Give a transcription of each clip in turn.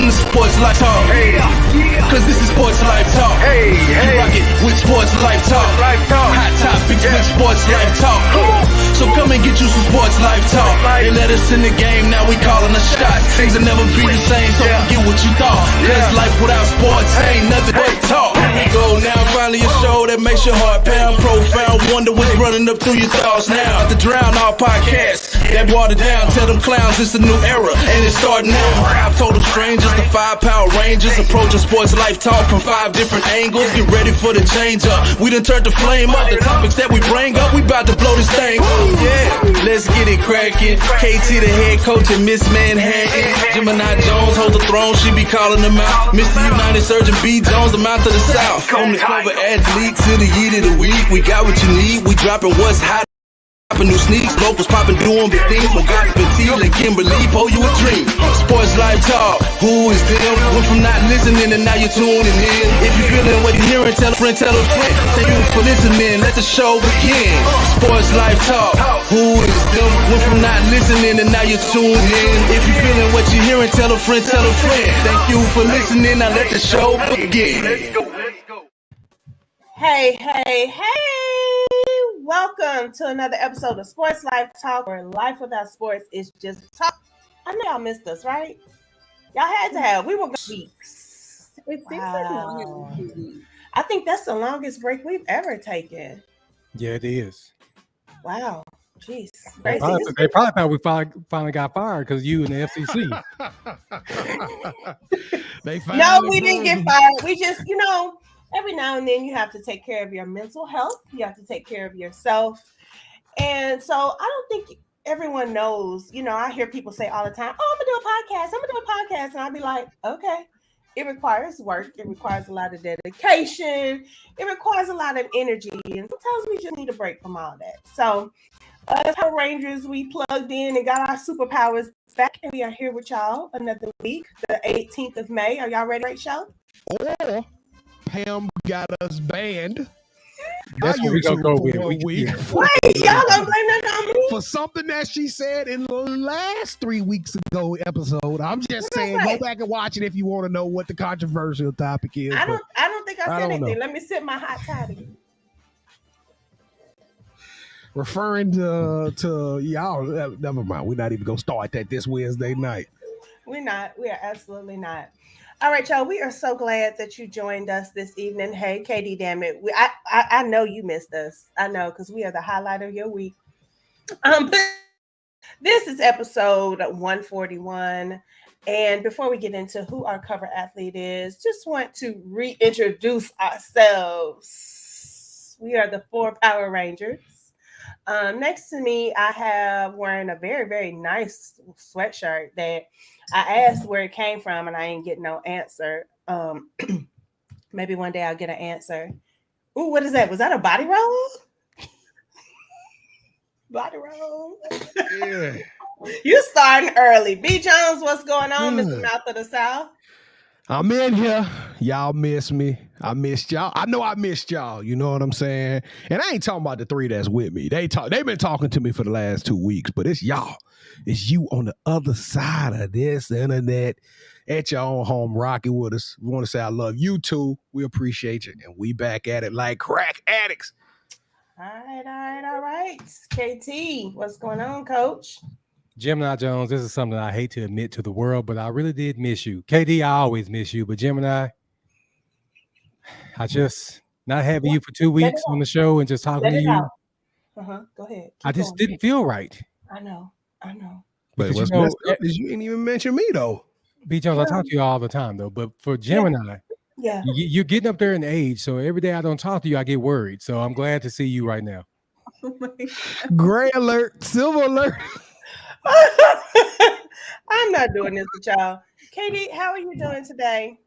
to Sports Life Talk. Hey, cause this is Sports Life Talk. Hey, you rock it with Sports Life Talk. Hot topics with Sports Life Talk. So come and get you some Sports Life Talk. They let us in the game, now we calling the shots. Things will never be the same, so forget what you thought. Cause life without sports ain't nothing but talk. Go now, finally a show that makes your heart pound. Profound, wonder what's running up through your thoughts now. At the Drown All podcast, that water down. Tell them clowns it's a new era, and it's starting now. I've told them strangers, the 5 Power Rangers, approaching Sports Life Talk from 5 different angles. Get ready for the change up. We done turned the flame up. The topics that we bring up, we about to blow this thing. Yeah, let's get it cracking. KT the head coach and Miss Manhattan. Gemini Jones holds the throne, she be calling them out. Mr. United Surgeon B. Jones, the mouth of the South. From the cover athlete to the yeet of the week. We got what you need, we dropping what's hot. Popping new sneaks, locals popping, doing big things. From gospel tea and Kimberly, pour you a dream. Sports Life Talk, who is them? Went from not listening and now you're tuning in. If you're feeling what you're hearing, tell a friend, tell a friend. Thank you for listening, let the show begin. Sports Life Talk, who is them? Went from not listening and now you're tuned in. If you're feeling what you're hearing, tell a friend, tell a friend. Thank you for listening, now let the show begin. Let's go. Hey. Welcome to another episode of Sports Life Talk, where life without sports is just talk. I know y'all missed us, right? Y'all had to have. We were gone weeks. It seems like I think that's the longest break we've ever taken. Yeah, it is. Wow. Jeez. They probably thought we finally got fired because you and the FCC. No, we didn't get fired. We just, every now and then you have to take care of your mental health. You have to take care of yourself. And so I don't think everyone knows, I hear people say all the time, oh, I'm going to do a podcast. And I'll be like, okay. It requires work. It requires a lot of dedication. It requires a lot of energy. And sometimes we just need a break from all that. So as Power Rangers, we plugged in and got our superpowers back. And we are here with y'all another week, the 18th of May. Are y'all ready for the show? Or Pam got us banned. That's what we're going to go with. Wait, y'all gonna blame that on me? For something that she said in the last 3 weeks ago episode. I'm just saying, go back and watch it if you want to know what the controversial topic is. I don't think I said anything. Let me sip my hot toddy. Referring to y'all, never mind. We're not even going to start that this Wednesday night. We're not. We are absolutely not. All right, y'all. We are so glad that you joined us this evening. Hey, Katie, damn it. I know you missed us. I know, because we are the highlight of your week. This is episode 141. And before we get into who our cover athlete is, just want to reintroduce ourselves. We are the 4 Power Rangers. Next to me, I have wearing a very, very nice sweatshirt that I asked where it came from, and I ain't getting no answer. Maybe one day I'll get an answer. Ooh, what is that? Was that a body roll? Body roll. Yeah. You starting early. B. Jones, what's going on, Mr. Mouth of the South? I'm in here. Y'all miss me. I missed y'all. I know I missed y'all. You know what I'm saying? And I ain't talking about the 3 that's with me. They've been talking to me for the last 2 weeks, but it's y'all. It's you on the other side of this internet at your own home rocking with us. We want to say I love you too. We appreciate you. And we back at it like crack addicts. All right. KT, what's going on, Coach? Gemini Jones, this is something I hate to admit to the world, but I really did miss you. KD, I always miss you, but Gemini, I just not having you for 2 weeks on the show and just talking to you. Go ahead. I just didn't feel right. I know. But what's messed up is you didn't even mention me though. B. Jones, I talk to you all the time though, but for Gemini, you're getting up there in age, so every day I don't talk to you, I get worried. So I'm glad to see you right now. Gray alert, silver alert. I'm not doing this with y'all. Katie, how are you doing today?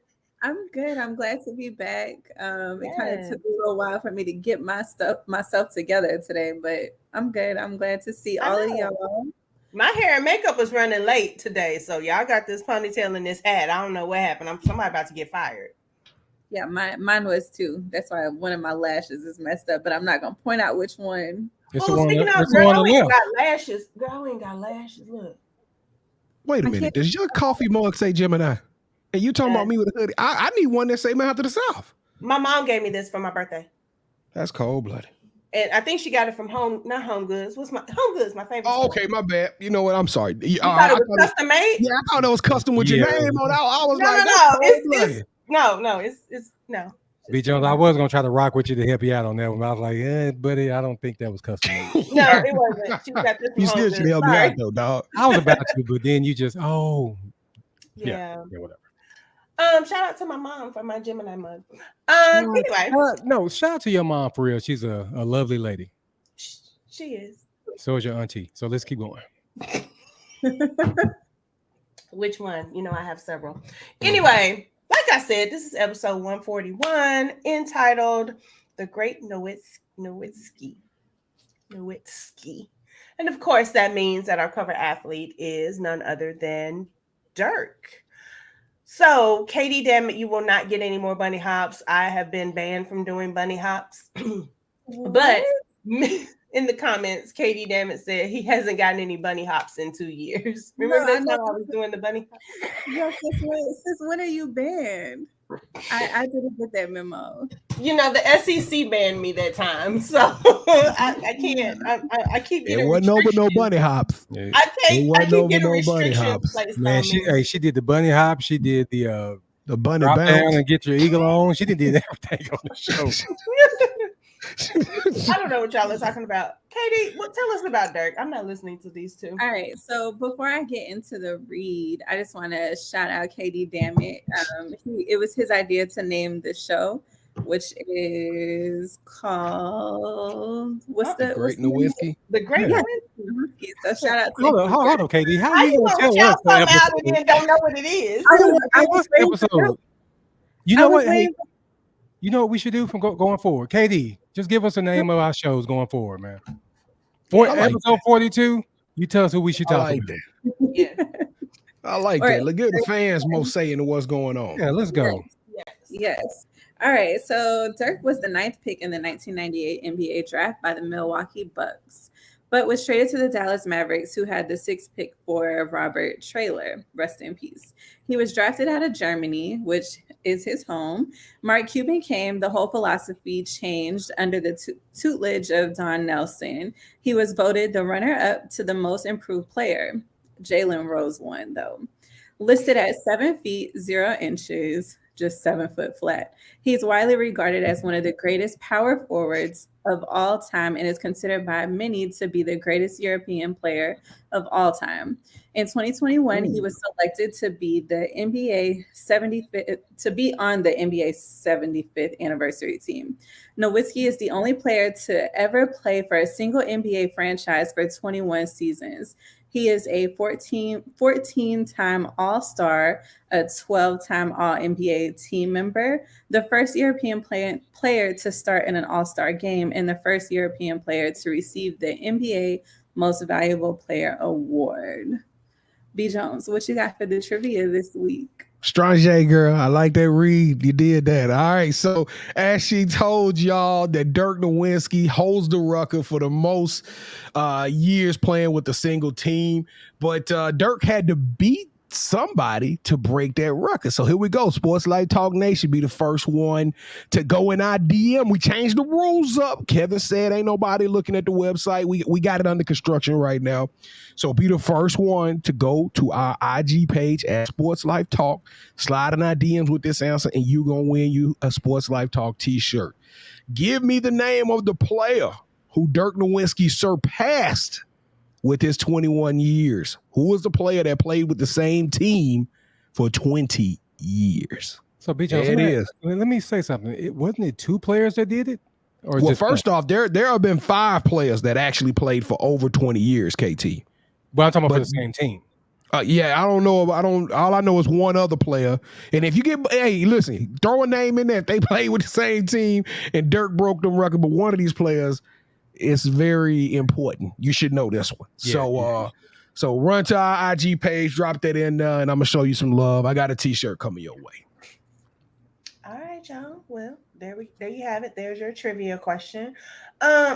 I'm good. I'm glad to be back. It kind of took a little while for me to get myself together today, but I'm good. I'm glad to see all of y'all. My hair and makeup was running late today, so y'all got this ponytail and this hat. I don't know what happened. Somebody about to get fired. Yeah, mine was too. That's why one of my lashes is messed up, but I'm not gonna point out which one. Speaking of, girl, we ain't got lashes. Girl, we ain't got lashes. Look. Wait a minute. Does your coffee mug say Gemini? And you talking about me with a hoodie? I need one that say "Man to the South." My mom gave me this for my birthday. That's cold blooded. And I think she got it from not Home Goods. What's my Home Goods? My favorite. Oh, okay, my bad. You know what? I'm sorry. You thought it was custom made? Yeah, I thought it was custom with your name on. I was no. It's no. B. Jones, I was gonna try to rock with you to help you out on that one. I was like, buddy, I don't think that was custom made. No, it wasn't. She got this from you still should help me out though, dog. I was about to, but then you just yeah, whatever. Shout out to my mom for my Gemini mug. Anyway. No, shout out to your mom for real. She's a lovely lady. She is. So is your auntie. So let's keep going. Which one? You know, I have several. Anyway, like I said, this is episode 141 entitled The Great Nowitzki. And of course, that means that our cover athlete is none other than Dirk. So, Katie, damn it, you will not get any more bunny hops. I have been banned from doing bunny hops. But in the comments, Katie, damn it, said he hasn't gotten any bunny hops in 2 years. Remember that time I was doing the bunny hops? Yes, since when are you banned? I didn't get that memo. You know, the SEC banned me that time, so I can't. I keep getting. It wasn't over no bunny hops. Yeah. I keep getting restrictions. Man, she did the bunny hop. She did the bunny drop bounce down and get your eagle on. She did everything on the show. I don't know what y'all are talking about. Katie, tell us about Dirk. I'm not listening to these two. All right. So before I get into the read, I just want to shout out Katie Dammit. It was his idea to name the show, which is called The Great Nowitzki. The Great Nowitzki. So shout out to Hold on, Katie. How are you gonna tell us the episode? And don't know what it is. What's the episode? You know what? Hey, you know what we should do from going forward? KD, just give us the name of our shows going forward, man. Episode 42, you tell us who we should talk about. Yeah. I like that. Look at the fans most saying what's going on. Yeah, let's go. Yes. All right. So Dirk was the 9th pick in the 1998 NBA draft by the Milwaukee Bucks, but was traded to the Dallas Mavericks, who had the 6th pick for Robert Traylor. Rest in peace. He was drafted out of Germany, which is his home. Mark Cuban came. The whole philosophy changed under the tutelage of Don Nelson. He was voted the runner-up to the most improved player. Jalen Rose won, though. Listed at 7 feet, 0 inches, just 7 foot flat. He's widely regarded as one of the greatest power forwards of all time and is considered by many to be the greatest European player of all time. In 2021, he was selected to be on the NBA 75th anniversary team. Nowitzki is the only player to ever play for a single NBA franchise for 21 seasons. He is a 14-time All-Star, a 12-time All-NBA team member, the first European player to start in an All-Star game, and the first European player to receive the NBA Most Valuable Player Award. B. Jones, what you got for the trivia this week? Strange girl, I like that read. You did that. All right. So as she told y'all that Dirk Nowitzki holds the record for the most years playing with a single team, but Dirk had to beat somebody to break that record. So here we go. Sports Life Talk Nation be the first one to go in our DM. We changed the rules up. Kevin said ain't nobody looking at the website. We got it under construction right now. So be the first one to go to our IG page at Sports Life Talk, slide in our DMs with this answer, and you gonna win you a Sports Life Talk t-shirt. Give me the name of the player who Dirk Nowitzki surpassed with his 21 years. Who was the player that played with the same team for 20 years? So, B. Jones, let me say something. Wasn't it 2 players that did it? Or well, first off, there have been 5 players that actually played for over 20 years, KT. But I'm talking about for the same team. Yeah, I don't know. All I know is one other player. And if you listen, throw a name in there. If they played with the same team and Dirk broke them record, but one of these players, it's very important. You should know this one. Yeah, so run to our IG page, drop that in, and I'm gonna show you some love. I got a t-shirt coming your way. All right, y'all. Well, there you have it. There's your trivia question.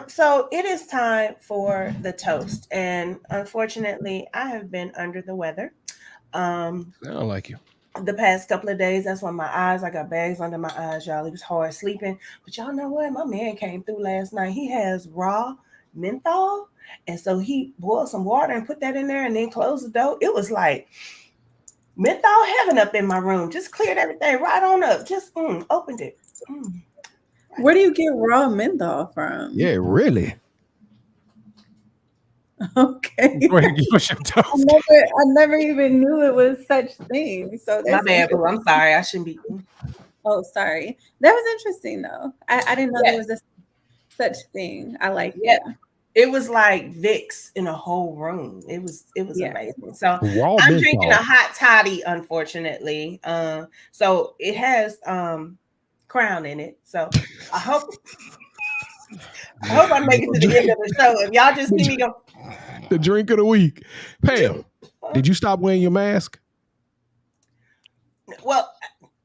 So it is time for the toast, and unfortunately, I have been under the weather. I don't like you. the past couple of days. That's why I got bags under my eyes, y'all. It was hard sleeping. But y'all know what? My man came through last night. He has raw menthol. And so he boiled some water and put that in there and then closed the door. It was like menthol heaven up in my room. Just cleared everything right on up. Just opened it. Where do you get raw menthol from? Yeah, really. Okay. Go ahead and give us your toast. I never even knew it was such thing. So My bad, boo. I'm sorry. I shouldn't be. Oh, sorry. That was interesting though. I didn't know there was such thing. I like it. It was like Vicks in a whole room. It was amazing. So Raw I'm menthol. drinking a hot toddy, unfortunately. So it has Crown in it. So I hope I make it to the end of the show. If y'all just see me go. The drink of the week. Pam, did you stop wearing your mask? Well,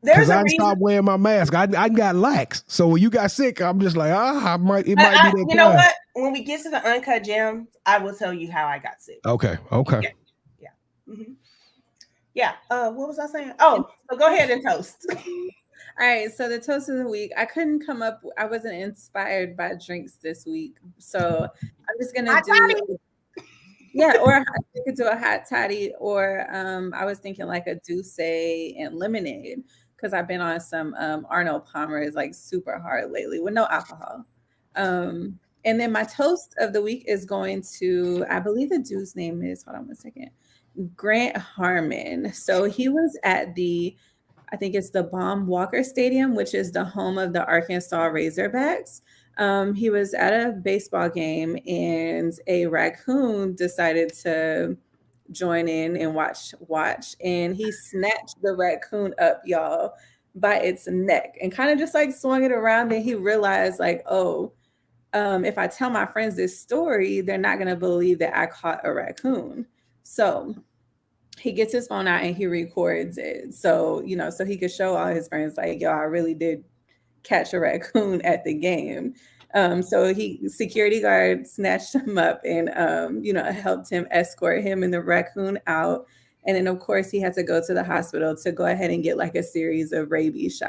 there's a reason. Stopped wearing my mask. I got lax. So when you got sick, I'm just like, it might be that You know what? When we get to the Uncut Gems, I will tell you how I got sick. Okay. Yeah. Mm-hmm. Yeah. What was I saying? Oh, so go ahead and toast. All right, so the toast of the week. I wasn't inspired by drinks this week. So I'm just gonna do or you could do a hot toddy, or I was thinking like a douce and lemonade, because I've been on some Arnold Palmer's like super hard lately with no alcohol. And then my toast of the week is going to, I believe the dude's name is, hold on one second, Grant Harmon. So he was at I think it's the Baum Walker Stadium, which is the home of the Arkansas Razorbacks. He was at a baseball game and a raccoon decided to join in and watch. And he snatched the raccoon up, y'all, by its neck and kind of just like swung it around. Then he realized like, if I tell my friends this story, they're not going to believe that I caught a raccoon. So he gets his phone out and he records it. So, so he could show all his friends like, yo, I really did catch a raccoon at the game. So security guard snatched him up and, helped him escort him and the raccoon out. And then of course he had to go to the hospital to go ahead and get like a series of rabies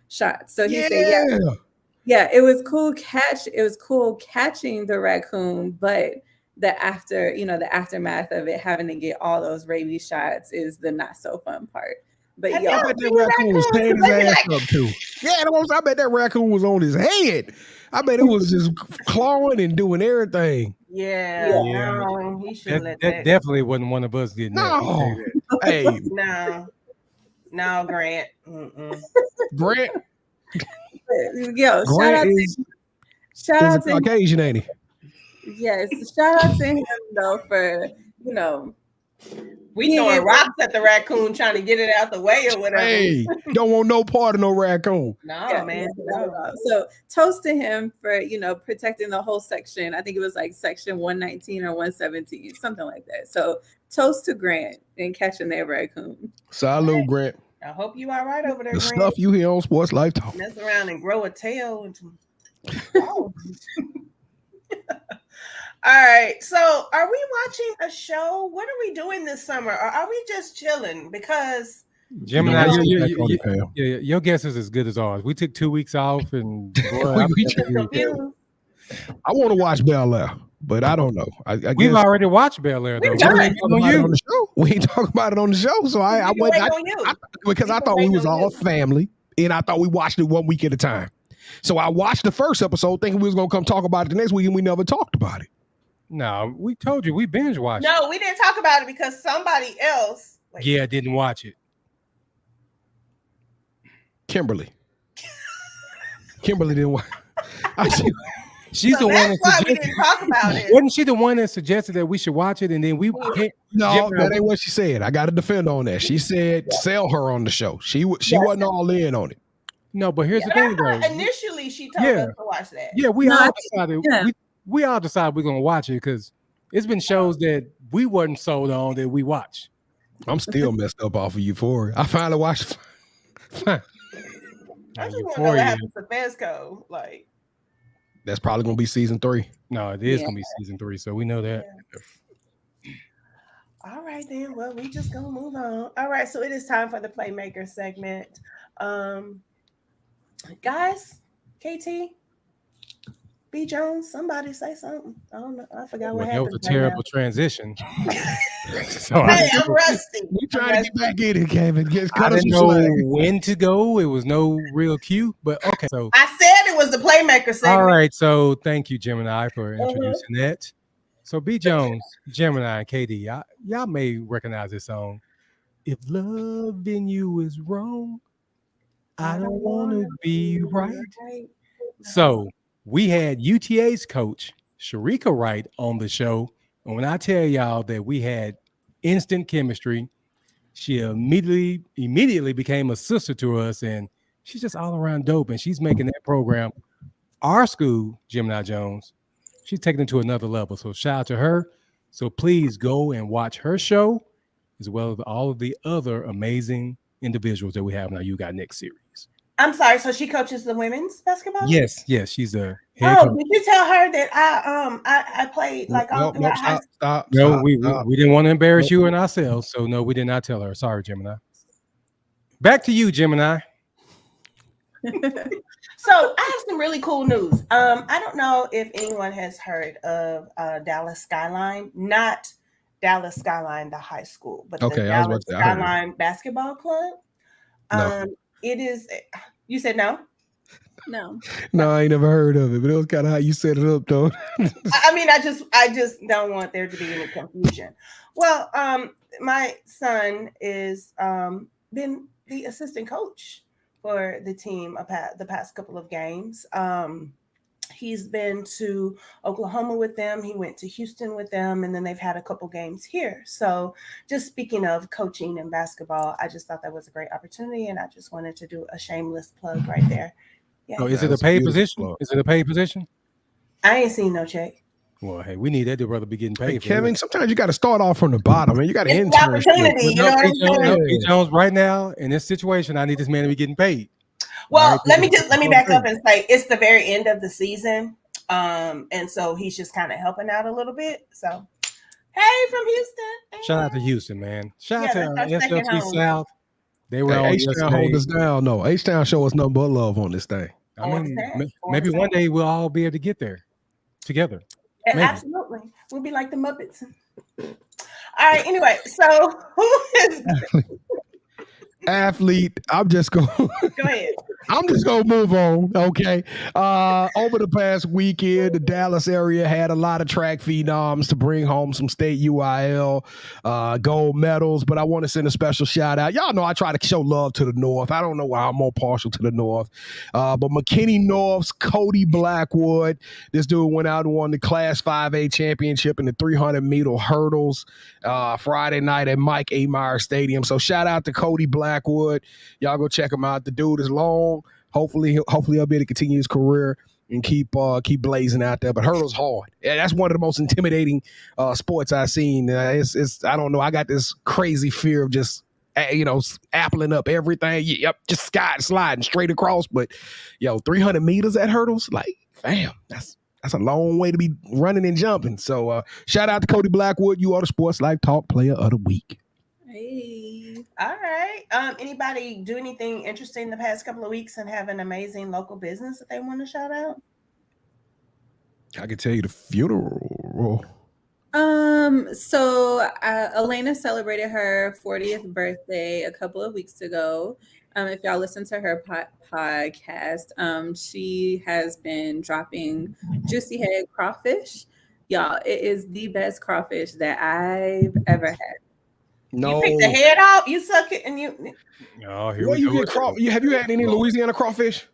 shots. So he said, yeah, it was cool catching the raccoon, but the aftermath of it, having to get all those rabies shots, is the not so fun part. But I bet that raccoon was tearing his ass up too. Yeah, I bet that raccoon was on his head. I bet it was just clawing and doing everything. Yeah. No, he should let that. Definitely wasn't one of us getting that. Hey. No, Grant. Grant. Yo, shout out to Caucasian, ain't he? Yes, shout out to him though for we throwing rocks at the raccoon trying to get it out the way or whatever. Hey, don't want no part of no raccoon. No, man. No. So toast to him for protecting the whole section. I think it was like section 119 or 117, something like that. So toast to Grant and catching that raccoon. Salute, Grant. I hope you all right over there, the Grant. Stuff you hear on Sports Life Talk. Mess around and grow a tail. All right. So are we watching a show? What are we doing this summer? Or are we just chilling? Because Gemini, your guess is as good as ours. We took 2 weeks off and boy, I want to watch Bel Air, but I don't know. I guess we've already watched Bel Air though. We ain't talking about it on the show. So I went because I thought we was all family and I thought we watched it 1 week at a time. So I watched the first episode thinking we was gonna come talk about it the next week, and we never talked about it. No, we told you we binge watched. No, we didn't talk about it because somebody else didn't watch it. Kimberly didn't watch. She's the one that suggested. We didn't talk about it. Wasn't she the one that suggested that we should watch it, and then we? No, that ain't what she said. I got to defend on that. She said sell her on the show. She wasn't all in on it. No, but here's the thing, though. Initially, she told us to watch that. Yeah, we all decided. Yeah. We all decided we're gonna watch it because it's been shows that we wasn't sold on that we watch. I'm still messed up off of Euphoria. I finally watched. I just want to know what happens to Fesco. Like, that's probably gonna be season 3. No, it is gonna be season 3, so we know that. All right, then. Well, we just gonna move on. All right, so it is time for the Playmaker segment. Guys, KT, B Jones, somebody say something. I don't know. I forgot what Well, that was happened a right terrible now. transition. So Hey, I'm rusty. We trying to get back in it, Kevin. I Cut us didn't some know slack. when to go. It was no real cue, but okay. So I said it was the Playmaker segment. all right. So thank you, Gemini, for introducing that. So B Jones, Gemini, and KD, y'all may recognize this song. If loving you is wrong, I don't want to be right. So we had UTA's coach, Sharika Wright, on the show. And when I tell y'all that we had instant chemistry, she immediately became a sister to us. And she's just all around dope. And she's making that program, our school, Gemini Jones, she's taking it to another level. So shout out to her. So please go and watch her show, as well as all of the other amazing individuals that we have in our You Got Next series. I'm sorry. So she coaches the women's basketball? Yes, she's a head coach. Did you tell her that I played like all throughout high school? Stop. We didn't want to embarrass you and ourselves, so no, we did not tell her. Sorry, Gemini. Back to you, Gemini. So I have some really cool news. I don't know if anyone has heard of Dallas Skyline, not Dallas Skyline, the high school, but the Dallas Skyline Basketball Club. No. It is. You said no? No, I ain't never heard of it, but it was kind of how you set it up, though. I mean, I just don't want there to be any confusion. Well, my son is been the assistant coach for the team the past couple of games. He's been to Oklahoma with them. He went to Houston with them, and then they've had a couple games here. So just speaking of coaching and basketball, I just thought that was a great opportunity, and I just wanted to do a shameless plug right there. Yeah. Oh, is it a paid position? Plug. Is it a paid position? I ain't seen no check. Well, hey, we need that to brother be getting paid. Hey, Kevin, sometimes you got to start off from the bottom, man. You got to enter. Opportunity, you know what I'm saying? Jones, right now in this situation, I need this man to be getting paid. Well, let me back up and say it's the very end of the season, and so he's just kind of helping out a little bit. So, hey, from Houston. Hey. Shout out to Houston, man. Shout out to SLT South. They were on H-Town hold us down. No, H-Town show us nothing but love on this thing. I mean, maybe one day we'll all be able to get there together. Absolutely. We'll be like the Muppets. All right. Anyway, so who is athlete? I'm just going. Go ahead. I'm just gonna move on, okay? Over the past weekend, the Dallas area had a lot of track phenoms to bring home some state UIL gold medals, but I want to send a special shout out. Y'all know I try to show love to the North. I don't know why I'm more partial to the North, but McKinney North's Cody Blackwood, this dude went out and won the Class 5A championship in the 300-meter hurdles Friday night at Mike A. Meyer Stadium. So shout out to Cody Blackwood. Y'all go check him out. The dude is long. Hopefully he'll be able to continue his career and keep blazing out there. But hurdles hard. Yeah, that's one of the most intimidating sports I've seen. It's I don't know. I got this crazy fear of just appling up everything. Yep, just sliding straight across. But 300 meters at hurdles, like, damn, that's a long way to be running and jumping. So shout out to Cody Blackwood. You are the Sports Life Talk Player of the Week. Hey. All right. Anybody do anything interesting the past couple of weeks and have an amazing local business that they want to shout out? I can tell you the funeral. So Elena celebrated her 40th birthday a couple of weeks ago. If y'all listen to her podcast, she has been dropping Juicy Head crawfish. Y'all, it is the best crawfish that I've ever had. No. You pick the head off, you suck it, and you. Oh, here we go. Have you had any Louisiana crawfish?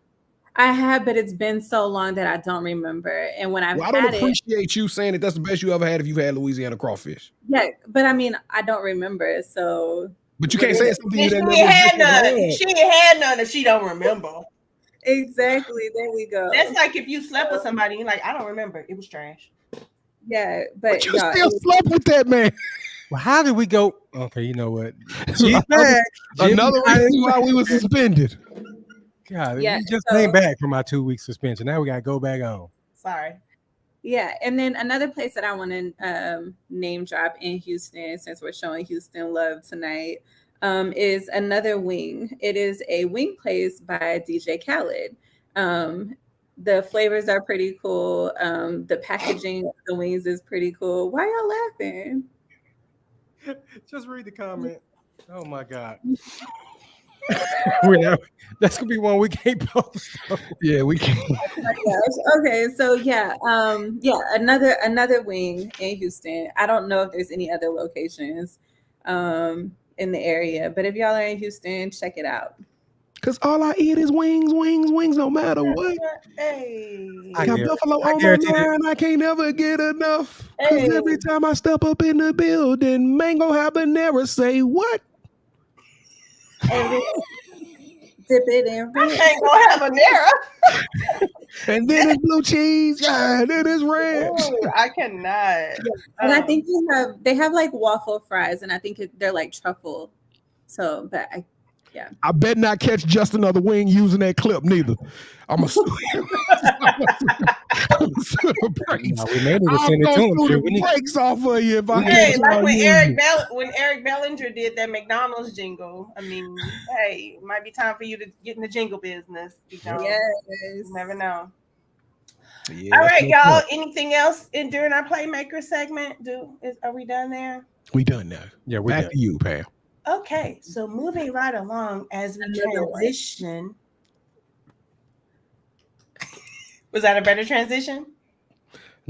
I have, but it's been so long that I don't remember. And when I don't appreciate you saying that that's the best you ever had if you've had Louisiana crawfish. Yeah, but I mean, I don't remember, so. But you can't say something you didn't She ain't had none if she don't remember. Exactly. There we go. That's like if you slept with somebody, you're like, I don't remember. It was trash. Yeah, but you still slept with that man. Well, how did we go? Okay, you know what? She's back. Another reason why we were suspended. God, we just came back from our 2-week suspension. Now we got to go back on. Sorry. Yeah, and then another place that I want to name drop in Houston, since we're showing Houston love tonight, is another wing. It is a wing place by DJ Khaled. The flavors are pretty cool. The packaging of the wings is pretty cool. Why y'all laughing? Just read the comment. Oh my God. That's gonna be one we can't post. Yeah, we can. Oh my gosh. Okay, so yeah, another wing in Houston. I don't know if there's any other locations in the area, but if y'all are in Houston, check it out. Cause all I eat is wings, no matter what. Hey. I got buffalo on my mind. I can't never get enough. Cause every time I step up in the building, mango habanero say what? Dip it in red. I can't go habanero. And then it's blue cheese. Yeah, and then it's ranch. Ooh, I cannot. And I think they have like waffle fries, and I think they're like truffle. So, but I bet not catch just another wing using that clip neither. I'm a sue him. We may need to send it to him. We need breaks off of you if I like when Eric Bellinger did that McDonald's jingle. I mean, hey, it might be time for you to get in the jingle business. You know? Yes. You never know. Yeah, all right, y'all. Anything else during our Playmaker segment? Are we done there? We done now. Yeah, we're back to you, Pam. Okay, so moving right along as we transition. Was that a better transition?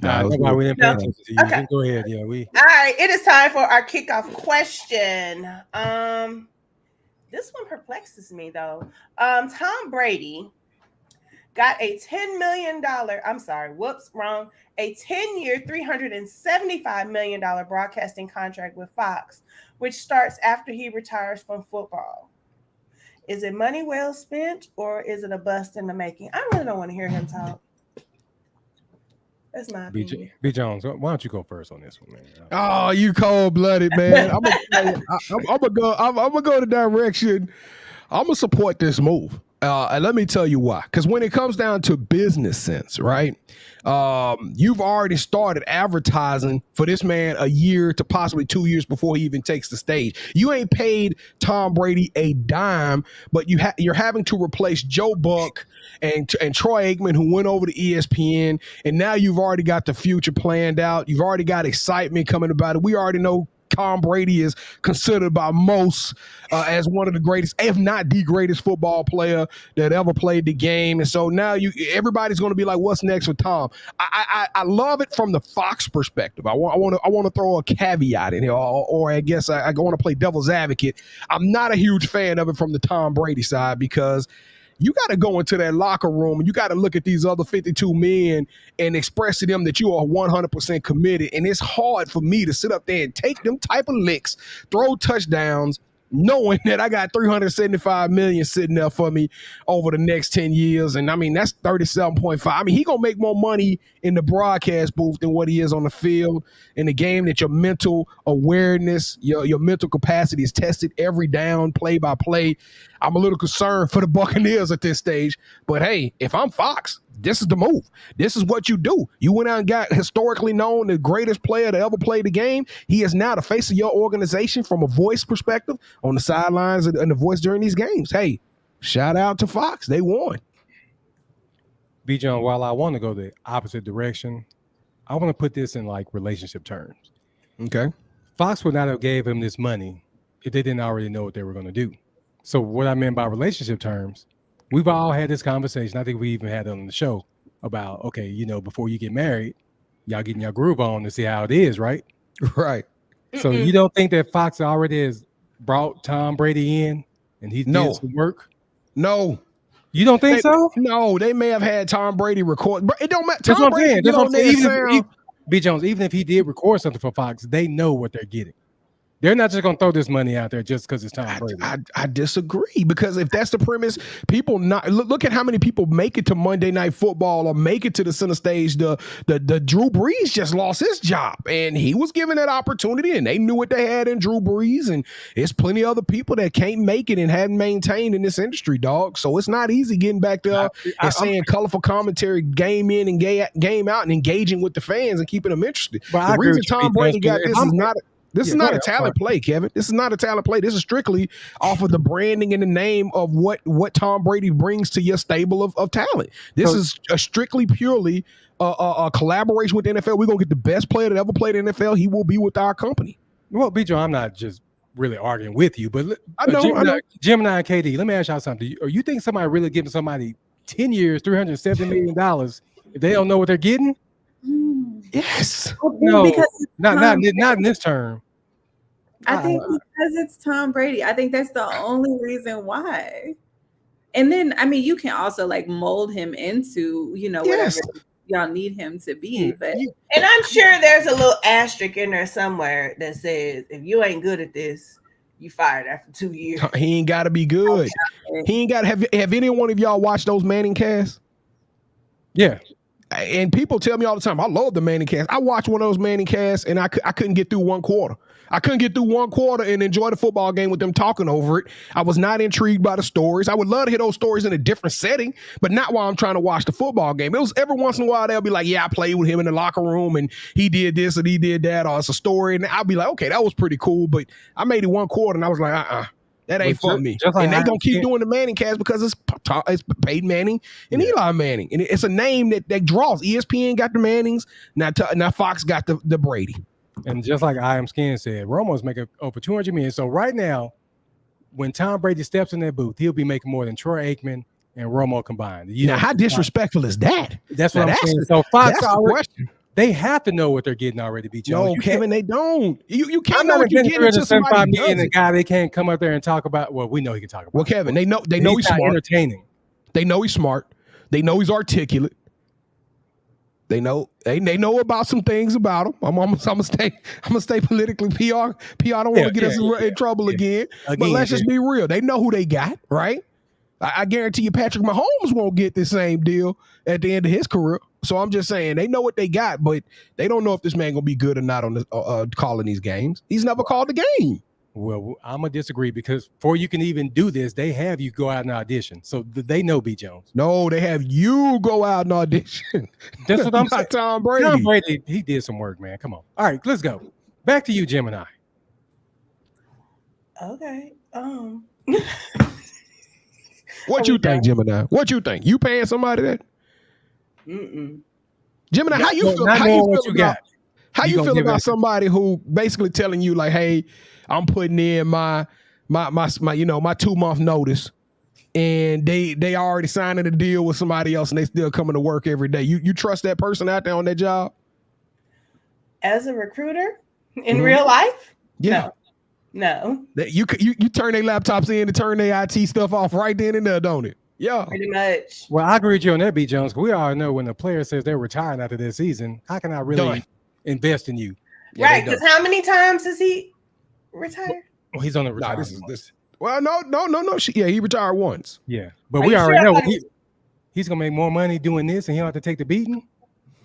No, we didn't pay attention to you. Okay. Go ahead. Yeah, All right, it is time for our kickoff question. This one perplexes me though. Tom Brady got a $10 million. I'm sorry, whoops, wrong. A 10-year, $375 million broadcasting contract with Fox, which starts after he retires from football. Is it money well spent, or is it a bust in the making? I really don't want to hear him talk. That's my opinion. B. Jones, why don't you go first on this one, man? Oh, you cold-blooded, man. I'm gonna go the direction. I'm gonna support this move. And let me tell you why. Because when it comes down to business sense, right? You've already started advertising for this man a year to possibly 2 years before he even takes the stage. You ain't paid Tom Brady a dime, but you're having to replace Joe Buck and Troy Aikman, who went over to ESPN, and now you've already got the future planned out. You've already got excitement coming about it. We already know Tom Brady is considered by most as one of the greatest, if not the greatest football player that ever played the game. And so now everybody's going to be like, what's next for Tom? I love it from the Fox perspective. I want to throw a caveat in here, or I guess I want to play devil's advocate. I'm not a huge fan of it from the Tom Brady side, because you got to go into that locker room and you got to look at these other 52 men and express to them that you are 100% committed. And it's hard for me to sit up there and take them type of licks, throw touchdowns, knowing that I got $375 million sitting there for me over the next 10 years. And I mean, that's 37.5. I mean, he going to make more money in the broadcast booth than what he is on the field in the game, that your mental awareness, your mental capacity is tested every down, play by play. I'm a little concerned for the Buccaneers at this stage, but hey, if I'm Fox, this is the move. This is what you do. You went out and got historically known the greatest player to ever play the game. He is now the face of your organization from a voice perspective on the sidelines and the voice during these games. Hey, shout out to Fox. They won. B. John, while I want to go the opposite direction, I want to put this in like relationship terms. Okay. Fox would not have gave him this money if they didn't already know what they were going to do. So what I meant by relationship terms, we've all had this conversation. I think we even had it on the show about, okay, before you get married, y'all getting your groove on to see how it is, right? Right. So you don't think that Fox already has brought Tom Brady in and he's did some work? No. You don't think so? No, they may have had Tom Brady record, but it don't matter. That's what I'm saying. Even B. Jones, even if he did record something for Fox, they know what they're getting. They're not just going to throw this money out there just because it's Tom Brady. I disagree, because if that's the premise, people not look at how many people make it to Monday Night Football or make it to the center stage. The Drew Brees just lost his job, and he was given that opportunity, and they knew what they had in Drew Brees, and there's plenty of other people that can't make it and haven't maintained in this industry, dog. So it's not easy getting back there and saying colorful commentary game in and game out and engaging with the fans and keeping them interested. But the reason Tom Brady got this is not. This is not a talent play, Kevin. This is not a talent play. This is strictly off of the branding and the name of what Tom Brady brings to your stable of talent. This is a strictly purely a collaboration with the NFL. We're going to get the best player that ever played in the NFL. He will be with our company. Well, Bijo, I'm not just really arguing with you, but I know. Gemini and KD, let me ask y'all something. Or you think somebody really giving somebody 10 years, $370 million if they don't know what they're getting? Yes. No, not in this term. I think because it's Tom Brady. I think that's the only reason why. And then, I mean, you can also like mold him into, whatever y'all need him to be. But and I'm sure there's a little asterisk in there somewhere that says, if you ain't good at this, you fired after 2 years. He ain't got to be good. He ain't got to have any one of y'all watched those Manning casts? Yeah. And people tell me all the time, I love the Manning cast. I watched one of those Manning casts, and I couldn't get through one quarter. I couldn't get through one quarter and enjoy the football game with them talking over it. I was not intrigued by the stories. I would love to hear those stories in a different setting, but not while I'm trying to watch the football game. It was every once in a while they'll be like, yeah, I played with him in the locker room, and he did this and he did that, or it's a story. And I'll be like, okay, that was pretty cool. But I made it one quarter, and I was like, that ain't for me. Like and they gonna keep doing the Manning cast because it's Peyton Manning and Eli Manning, and it's a name that draws. ESPN got the Mannings, now Fox got the Brady. And just like I Am Skin said, Romo's making over $200 million. So right now, when Tom Brady steps in that booth, he'll be making more than Troy Aikman and Romo combined. Now, how disrespectful is that? That's what I'm saying. So Fox already. They have to know what they're getting already, B. Jones. No, Kevin, they don't. You can't know what you're getting until somebody does it. A guy they can't come up there and talk about. Well, we know he can talk about. Well, Kevin, they know he's smart. Entertaining. They know he's smart. They know he's articulate. They know about some things about him. I'm gonna stay politically PR. I don't want to get us in trouble again. But let's just be real. They know who they got, right? I guarantee you, Patrick Mahomes won't get the same deal at the end of his career. So I'm just saying they know what they got, but they don't know if this man gonna be good or not on the, calling these games. He's never called the game. Well, I'm gonna disagree because before you can even do this, they have you go out and audition. So they know B. Jones. No, they have you go out and audition. That's what I'm saying. Tom Brady. Tom Brady, he did some work, man. Come on. All right, let's go. Back to you, Gemini. Okay. What you think, Gemini? What you think? You paying somebody that? Gemini, how you feel? How you feel about somebody who basically telling you like, "Hey, I'm putting in my 2-month notice, and they already signing a deal with somebody else, and they still coming to work every day." You trust that person out there on that job? As a recruiter in real life? Yeah. No. You turn their laptops in to turn their IT stuff off right then and there, don't it? Yeah. Pretty much. Well, I agree with you on that, B. Jones. We all know when a player says they're retiring after this season, how can I really invest in you? Yeah, right, because how many times has he retired? Well, he's on the retirement. Well, no. He retired once. Yeah, but we already know he's going to make more money doing this and he don't have to take the beating.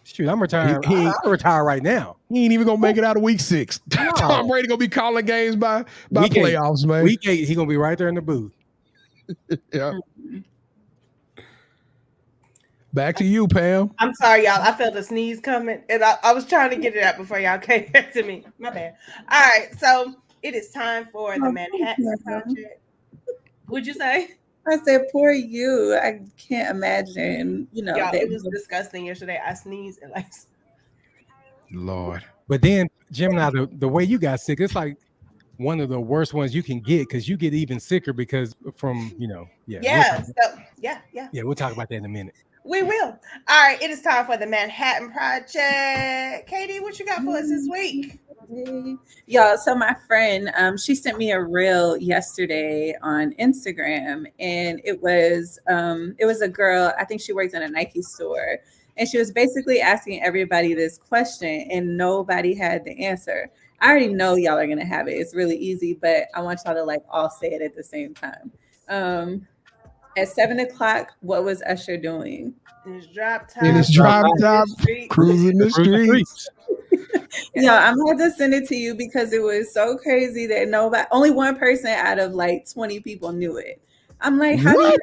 Shoot, I'm retiring. I'm retired right now. He ain't even gonna make it out of week 6. No. Tom Brady gonna be calling games by playoffs, man. Week 8, he gonna be right there in the booth. Yeah. Back to you, Pam. I'm sorry, y'all. I felt a sneeze coming, and I was trying to get it out before y'all came back to me. My bad. All right, so it is time for the Manhattan Project. What'd you say? I said, poor you. I can't imagine, y'all, it was disgusting yesterday. I sneezed and like, Lord. But then, Gemini, the way you got sick, it's like one of the worst ones you can get because you get even sicker because from, Yeah, we'll talk about that in a minute. We will. All right, it is time for the Manhattan Project. Katie, what you got for us this week? Y'all, so my friend, she sent me a reel yesterday on Instagram, and it was a girl, I think she works in a Nike store, and she was basically asking everybody this question, and nobody had the answer. I already know y'all are gonna have it. It's really easy, but I want y'all to like all say it at the same time. At 7:00, what was Usher doing? In his drop top. In his drop top, street. cruising the streets. Yeah, I'm going to send it to you because it was so crazy that only one person out of like 20 people knew it. I'm like, how do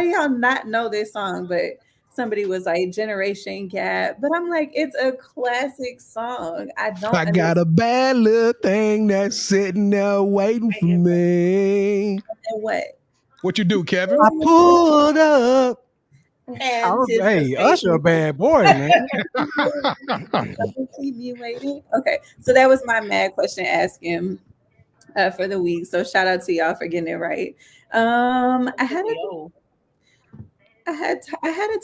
y'all not know this song? But somebody was like Generation Gap. But I'm like, it's a classic song. I got a bad little thing that's sitting there waiting for me. And what? What you do, Kevin? I pulled up. And Hey, Usher a bad boy, man. Keep you waiting. Okay, so that was my mad question asking for the week. So shout out to y'all for getting it right. I had a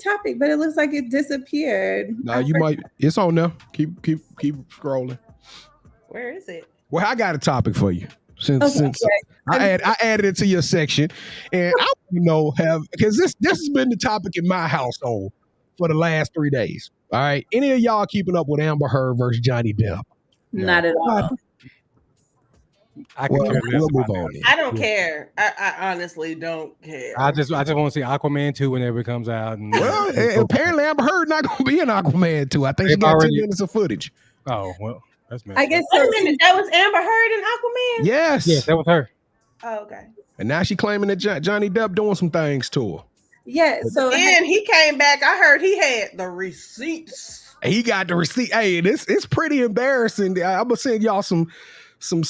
topic, but it looks like it disappeared. No, you might. It's on there. Keep scrolling. Where is it? Well, I got a topic for you. Since I added it to your section, and I want to know because this has been the topic in my household for the last 3 days. All right, any of y'all keeping up with Amber Heard versus Johnny Depp? Not at all. We'll move on. I don't care. I honestly don't care. I just want to see Aquaman 2 whenever it comes out. And, apparently Amber Heard not going to be in Aquaman 2. I think she got 10 minutes of footage. Oh well. I guess Wait a minute, that was Amber Heard and Aquaman? Yes, that was her. Oh, okay. And now she claiming that Johnny Depp doing some things to her. Yeah, so and he came back. I heard he had the receipts. He got the receipt. Hey, it's pretty embarrassing. I'm gonna send y'all some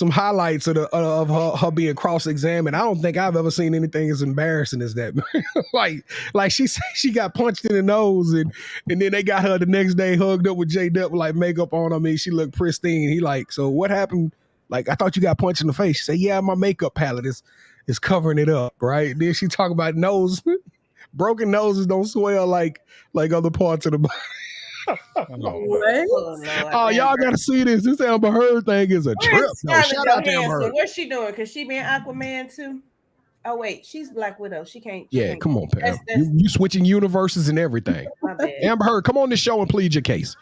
highlights of her being cross-examined. I don't think I've ever seen anything as embarrassing as that. like she got punched in the nose and then they got her the next day hugged up with J Depp with like makeup on. I mean, she looked pristine. He like, so what happened? Like, I thought you got punched in the face. She said, yeah, my makeup palette is covering it up, right? Then she talk about nose. Broken noses don't swell like other parts of the body. What? Y'all gotta see this. This Amber Heard thing is a trip. No, shout out to Amber Heard. What's she doing? Cause she been Aquaman too. Oh wait, she's Black Widow. She can't. Come on, Pam. You switching universes and everything. Amber Heard, come on this show and plead your case.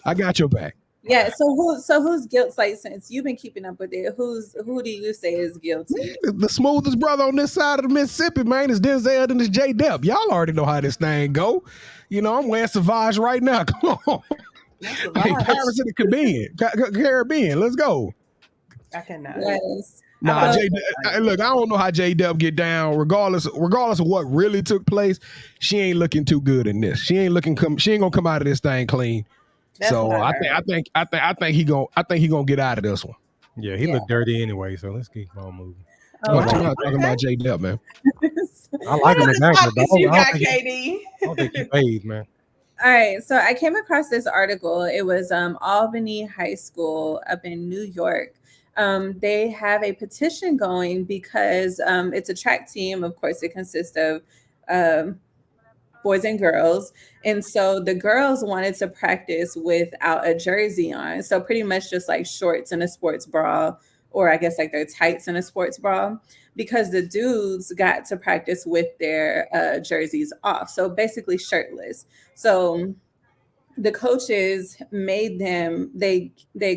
I got your back. Yeah. So who's guilty? Like, since you've been keeping up with it, who do you say is guilty? The smoothest brother on this side of the Mississippi, man, is Denzel and this J Depp. Y'all already know how this thing go. You know, I'm wearing Savage right now. Come on. Hey, Paris in the Caribbean. Let's go. I cannot. Yes. Nah, look, I don't know how J Depp get down. Regardless of what really took place, she ain't looking too good in this. She ain't gonna come out of this thing clean. That's so I think he gonna get out of this one. Yeah, he looked dirty anyway. So let's keep on moving. What you not talking about J Depp, man? I like him as an actor, but KD. I don't think he paid, man. All right, so I came across this article. It was Albany High School up in New York. They have a petition going because it's a track team. Of course, it consists of boys and girls. And so the girls wanted to practice without a jersey on. So pretty much just like shorts and a sports bra, or I guess like their tights and a sports bra, because the dudes got to practice with their jerseys off. So basically shirtless. So the coaches made them, they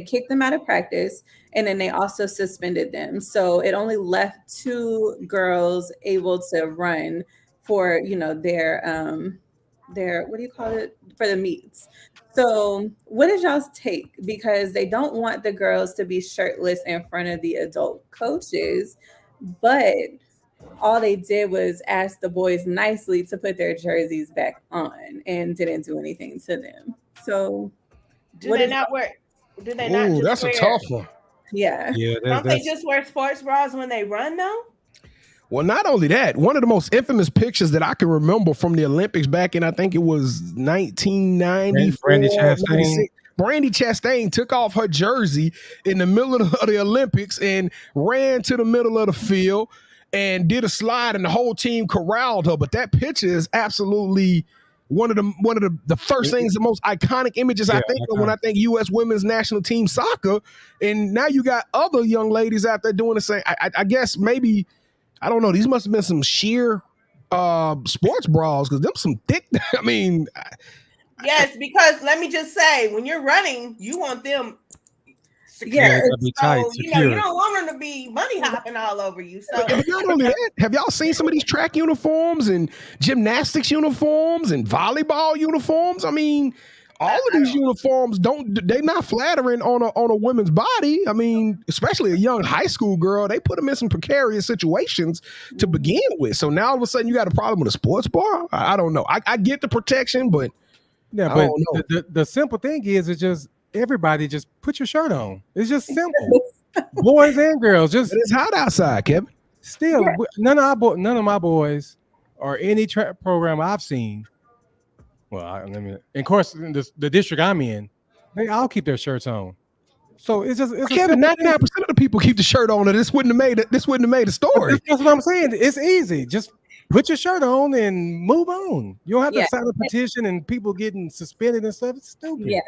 kicked them out of practice, and then they also suspended them. So it only left 2 girls able to run for, their what do you call it, for the meets. So what did y'all's take? Because they don't want the girls to be shirtless in front of the adult coaches, but all they did was ask the boys nicely to put their jerseys back on and didn't do anything to them. So do they not wear? That's a tough one. Yeah. Don't they just wear sports bras when they run though? Well, not only that, one of the most infamous pictures that I can remember from the Olympics back in, I think it was 1994. Brandi Chastain took off her jersey in the middle of the Olympics and ran to the middle of the field and did a slide, and the whole team corralled her. But that picture is absolutely one of the first things, the most iconic images I think of when I think U.S. women's national team soccer. And now you got other young ladies out there doing the same. I guess maybe, I don't know. These must have been some sheer sports bras, because them some thick. I mean, yes, because let me just say, when you're running, you want them secure. gotta be tight, So, you secure. don't want them to be money hopping all over you. So, But not only that, have y'all seen some of these track uniforms and gymnastics uniforms and volleyball uniforms? I mean, all of these uniforms they're not flattering on a woman's body. I mean, especially a young high school girl, they put them in some precarious situations to begin with. So now all of a sudden you got a problem with a sports bar? I don't know. I get the protection, but Yeah, I but don't know. the simple thing is, it's just everybody just put your shirt on. It's just simple. Boys and girls, just But it's hot outside, Kevin. still none of my boys or any track program I've seen. Well, of course, in the district I'm in, they all keep their shirts on. So it's a Kevin, 99% of the people keep the shirt on, and this wouldn't have made a story. That's what I'm saying. It's easy. Just put your shirt on and move on. You don't have to sign a petition and people getting suspended and stuff. It's stupid. Yeah,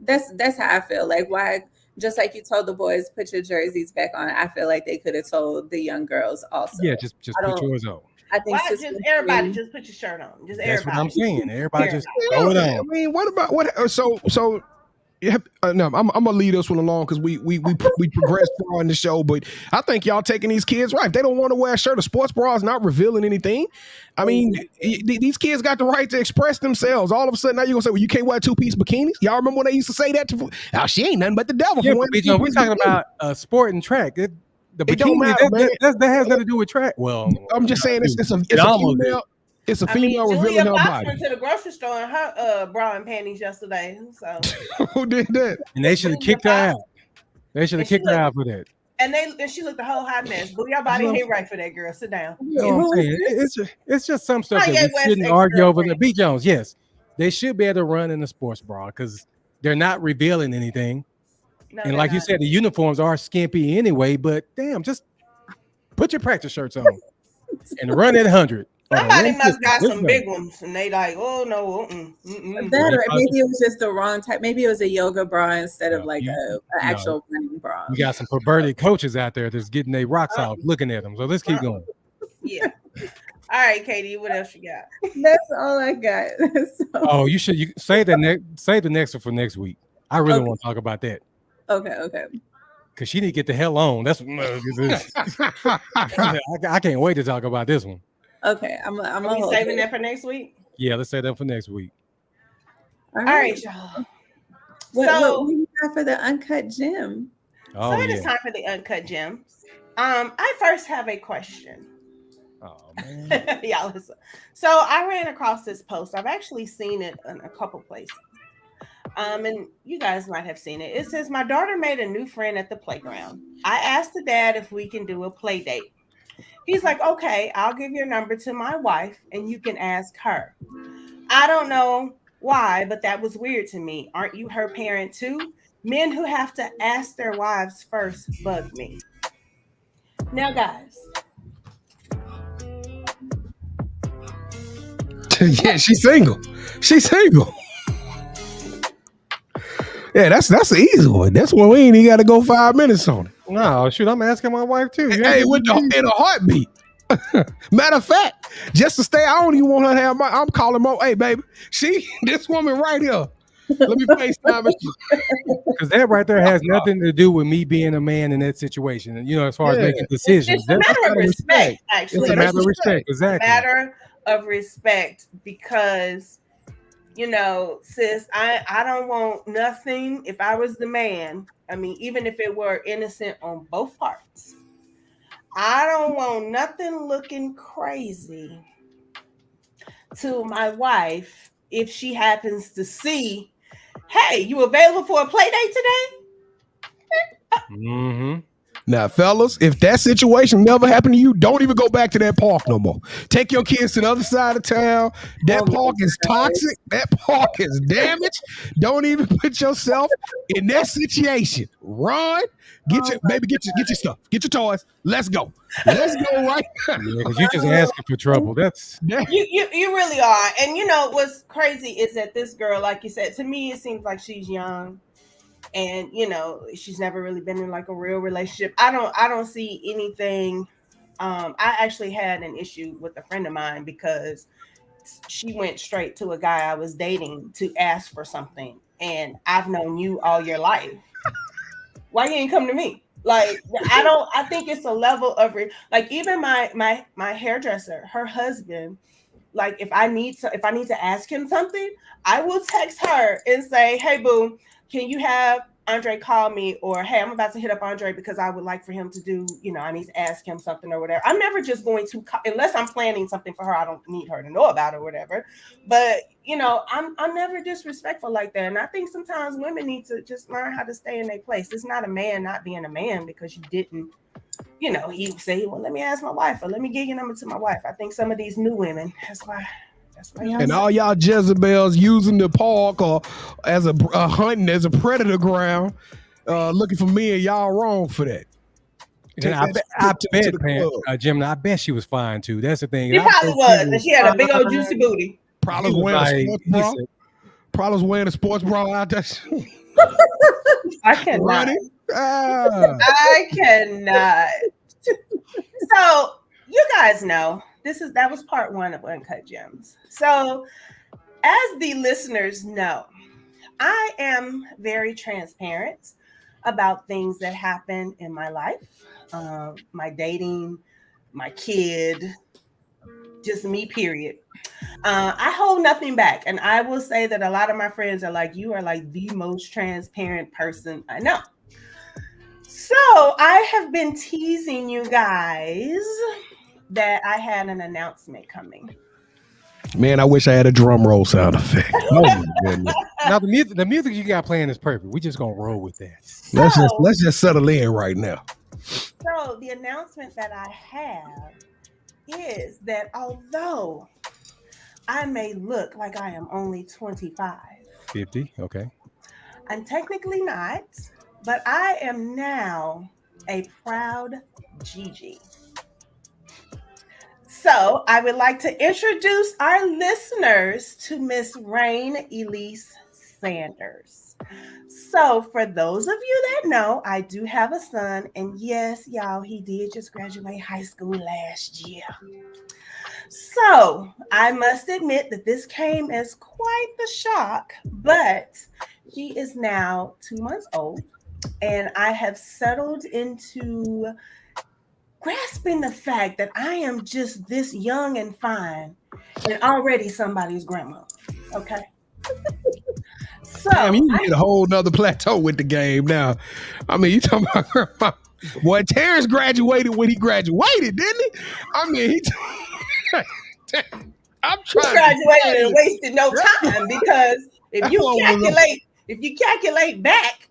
that's how I feel. Like, why? Just like you told the boys, put your jerseys back on. I feel like they could have told the young girls also. Yeah, just put yours on. I think just everybody just put your shirt on. Just That's everybody. what I'm saying. Everybody just throw it on. I mean, what about what? So yeah, no, I'm gonna lead this one along because we progressed far on the show, but I think y'all taking these kids right. If they don't want to wear a shirt, a sports bra is not revealing anything. I mean, these kids got the right to express themselves. All of a sudden, now you're gonna say, well, you can't wear 2-piece bikinis. Y'all remember when they used to say that? She ain't nothing but the devil. Yeah, we're talking about sport and track. The bikini, that has nothing to do with track. Well, I'm just saying it's a female. It's a female revealing her body. Went to the grocery store in her bra and panties yesterday. So who did that? And they should have kicked her out. They should have kicked her out for that. And she looked a whole hot mess. But your body ain't right for that girl. Sit down. You know what I'm saying? It's just some stuff that we shouldn't argue over. The B. Jones, yes, they should be able to run in a sports bra because they're not revealing anything. No, and like you said, the uniforms are skimpy anyway. But damn, just put your practice shirts on and run at 100. Somebody must got some big ones, and they like, oh no, That, or maybe it was just the wrong type. Maybe it was a yoga bra instead of like an actual running bra. We got some perverted coaches out there that's getting their rocks off looking at them. So let's keep going. Yeah. All right, Katie, what else you got? That's all I got. Oh, you save the next one for next week. I really want to talk about that. Okay. Because she need to get the hell on. That's I can't wait to talk about this one. Okay, I'm saving that for next week. Yeah, let's save that for next week. All right, y'all. What we got for the uncut gem? So it is time for the uncut gems. I first have a question. Oh man. Y'all listen. So I ran across this post. I've actually seen it in a couple places. And you guys might have seen it. It says, my daughter made a new friend at the playground. I asked the dad if we can do a play date. He's like, okay, I'll give your number to my wife and you can ask her. I don't know why, but that was weird to me. Aren't you her parent too? Men who have to ask their wives first bug me. Now, guys. Yeah, she's single. Yeah, that's an easy one. That's one we ain't even got to go 5 minutes on it. No, shoot, I'm asking my wife too. Hey, in a heartbeat. Matter of fact, just to stay, I don't even want her to have I'm calling Mo. Hey, baby, this woman right here. Let me FaceTime her. Because that right there has nothing to do with me being a man in that situation. And as far as making decisions, it's a matter of respect. Actually, it's a matter of respect. Exactly. It's a matter of respect because. Sis, I don't want nothing. If I was the man, I mean, even if it were innocent on both parts, I don't want nothing looking crazy to my wife if she happens to see, hey, you available for a play date today? Mm-hmm. Now, fellas, if that situation never happened to you, don't even go back to that park no more. Take your kids to the other side of town. That park is toxic. That park is damaged. Don't even put yourself in that situation. Run. Get your stuff. Get your toys. Let's go. Let's go right now. Yeah, because you're just asking for trouble. You really are. And what's crazy is that this girl, like you said, to me, it seems like she's young. And she's never really been in like a real relationship. I don't see anything. I actually had an issue with a friend of mine because she went straight to a guy I was dating to ask for something, and I've known you all your life. Why you ain't come to me? Like, I think it's a level of like, even my hairdresser, her husband, like, if I need to ask him something, I will text her and say, hey boo, can you have Andre call me, or hey, I'm about to hit up Andre because I would like for him to do, I need to ask him something or whatever. I'm never just going to, unless I'm planning something for her, I don't need her to know about it or whatever. But I'm never disrespectful like that. And I think sometimes women need to just learn how to stay in their place. It's not a man not being a man because you didn't, he say, well, let me ask my wife, or let me give your number to my wife. I think some of these new women, that's why. And all y'all Jezebels using the park or as a hunting as a predator ground, looking for me, and y'all wrong for that. I bet, Gemini, I bet she was fine too. That's the thing. She probably was, and she had a big old juicy booty. Probably was wearing a sports bra. Probably was wearing a sports bra out there. I cannot. I cannot. So you guys know that was part 1 of Uncut Gems. So as the listeners know, I am very transparent about things that happen in my life, my dating, my kid, just me, period. I hold nothing back. And I will say that a lot of my friends are like, you are like the most transparent person I know. So I have been teasing you guys that I had an announcement coming. Man, I wish I had a drum roll sound effect. Oh my goodness. Now the music you got playing is perfect. We're just gonna roll with that. Let's just settle in right now. So the announcement that I have is that although I may look like I am only 25, 50, okay. I'm technically not, but I am now a proud Gigi. So I would like to introduce our listeners to Miss Rain Elise Sanders. So for those of you that know, I do have a son, and yes, y'all, he did just graduate high school last year. So I must admit that this came as quite the shock, but he is now 2 months old, and I have settled into grasping the fact that I am just this young and fine and already somebody's grandma. Okay. So damn, you hit a whole nother plateau with the game now. I mean, you talking about grandma. Boy, Terrence graduated when he graduated, didn't he? I mean, I'm trying. He graduated and wasted no time, because if you calculate back,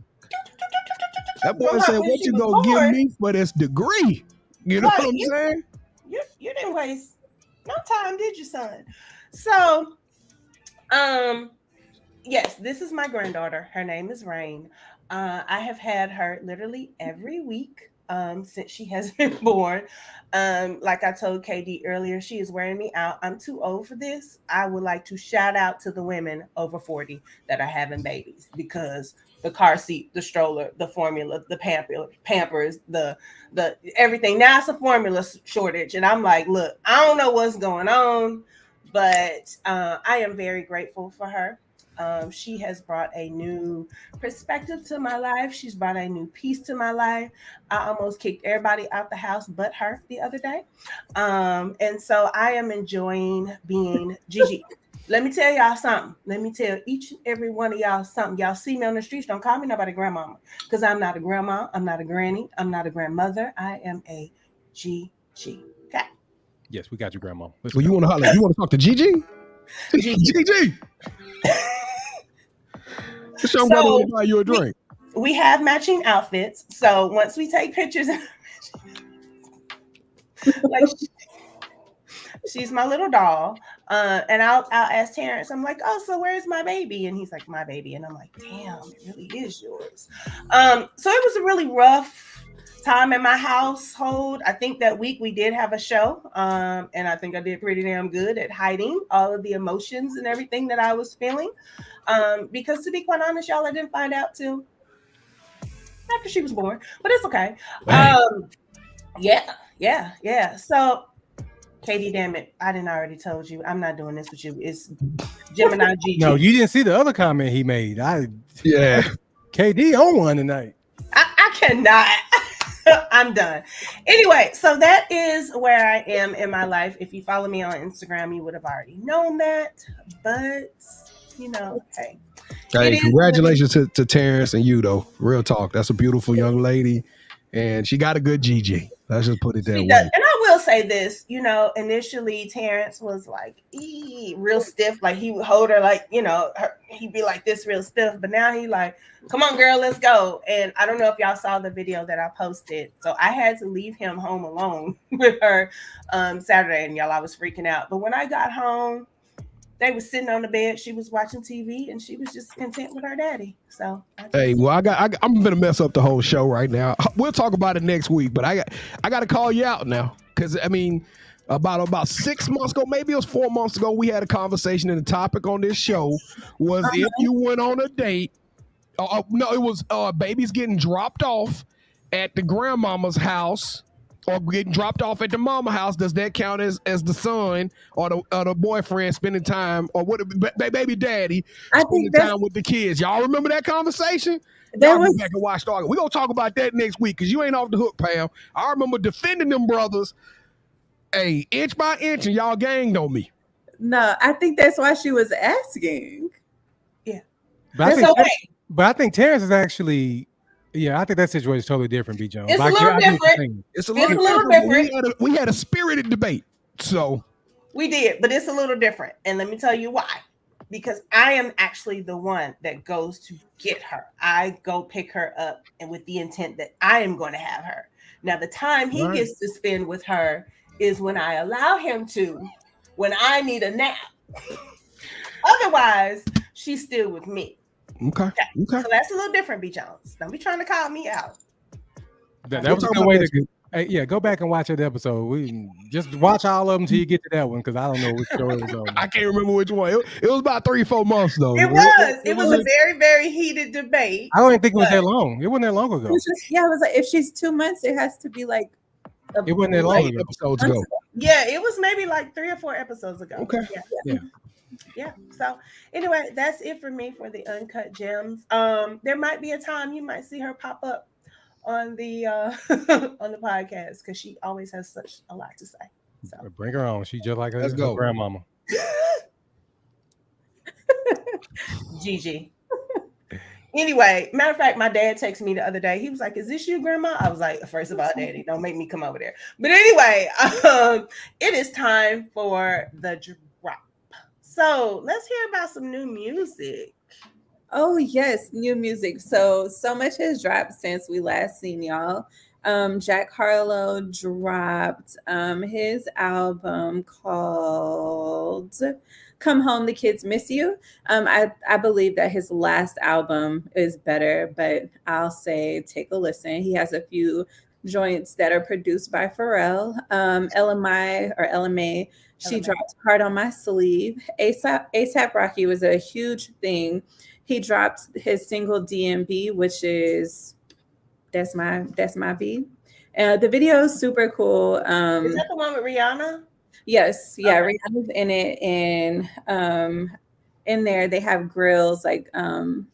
that boy said, "What you gonna give me for this degree?" You know what I'm saying? You didn't waste no time, did you, son? So, yes, this is my granddaughter. Her name is Rain. I have had her literally every week since she has been born. Like I told KD earlier, she is wearing me out. I'm too old for this. I would like to shout out to the women over 40 that are having babies, because the car seat, the stroller, the formula, the Pampers, the everything. Now it's a formula shortage. And I'm like, look, I don't know what's going on, but I am very grateful for her. She has brought a new perspective to my life. She's brought a new piece to my life. I almost kicked everybody out the house but her the other day. And so I am enjoying being Gigi. Let me tell y'all something. Let me tell each and every one of y'all something. Y'all see me on the streets, don't call me nobody grandmama, because I'm not a grandma. I'm not a granny. I'm not a grandmother. I am a Gigi. Okay? Yes, we got you, grandma. Well, you want to holler? You want to talk to Gigi? Gigi. Show them to buy you a drink. We have matching outfits. So once we take pictures, like she's my little doll. And I'll ask Terrence, I'm like, oh, so where's my baby? And he's like, my baby. And I'm like, damn, it really is yours. So it was a really rough time in my household. I think that week we did have a show. And I think I did pretty damn good at hiding all of the emotions and everything that I was feeling. Because to be quite honest, y'all, I didn't find out till after she was born, but it's okay. Yeah. So Katie, damn it, I didn't already told you. I'm not doing this with you. It's Gemini Gigi. No, you didn't see the other comment he made. KD on one tonight. I cannot. I'm done. Anyway, so that is where I am in my life. If you follow me on Instagram, you would have already known that. But, hey. Hey, congratulations to Terrence and you, though. Real talk. That's a beautiful young lady. And she got a good GG. Let's just put it that way. And I will say this, initially Terrence was like real stiff. Like he would hold her like, he'd be like this real stiff. But now he like, come on, girl, let's go. And I don't know if y'all saw the video that I posted. So I had to leave him home alone with her Saturday. And y'all, I was freaking out. But when I got home, they were sitting on the bed. She was watching TV, and she was just content with her daddy. So, I'm gonna mess up the whole show right now. We'll talk about it next week, but I got to call you out now because about 6 months ago, maybe it was 4 months ago, we had a conversation, and the topic on this show was if you went on a date. No, it was babies getting dropped off at the grandmama's house. Or getting dropped off at the mama house, does that count as the son or the boyfriend spending time, or what baby daddy spending time with the kids? Y'all remember that conversation? Y'all go back and watch the argument. We're gonna talk about that next week because you ain't off the hook, Pam. I remember defending them brothers, inch by inch, and y'all ganged on me. No, I think that's why she was asking. Yeah, but I think Terrence is actually. Yeah, I think that situation is totally different, B. Jones. It's a little different. It's a little different. We had a spirited debate. So we did, but it's a little different. And let me tell you why. Because I am actually the one that goes to get her. I go pick her up and with the intent that I am going to have her. Now, the time he gets to spend with her is when I allow him to, when I need a nap. Otherwise, she's still with me. Okay. So that's a little different, B. Jones. Don't be trying to call me out. That was a good way to go back and watch that episode. We just watch all of them until you get to that one because I don't know which show it was on. I can't remember which one. It was about 3 or 4 months though. It was a very, very heated debate. I don't even think it was that long. It wasn't that long ago. It was like if she's 2 months, it has to be like. It wasn't that long ago. Episodes ago. Yeah, it was maybe like 3 or 4 episodes ago. Okay. Yeah. So anyway, that's it for me for the Uncut Gems. There might be a time you might see her pop up on the on the podcast because she always has such a lot to say. So bring her on. She just like her grandmama. Gigi. Anyway, matter of fact, my dad texted me the other day. He was like, "Is this your grandma?" I was like, "First of all, Daddy, don't make me come over there." But anyway, it is time for the drop. So let's hear about some new music. Oh yes, new music. So much has dropped since we last seen y'all. Jack Harlow dropped his album called Come Home, The Kids Miss You. I believe that his last album is better, but I'll say take a listen. He has a few joints that are produced by Pharrell. LMA, she dropped Heart on My Sleeve. ASAP Rocky was a huge thing. He dropped his single DMB, which is that's my B. The video is super cool. Is that the one with Rihanna? Yes, yeah, okay. Rihanna's in it, and in there they have grills like Marry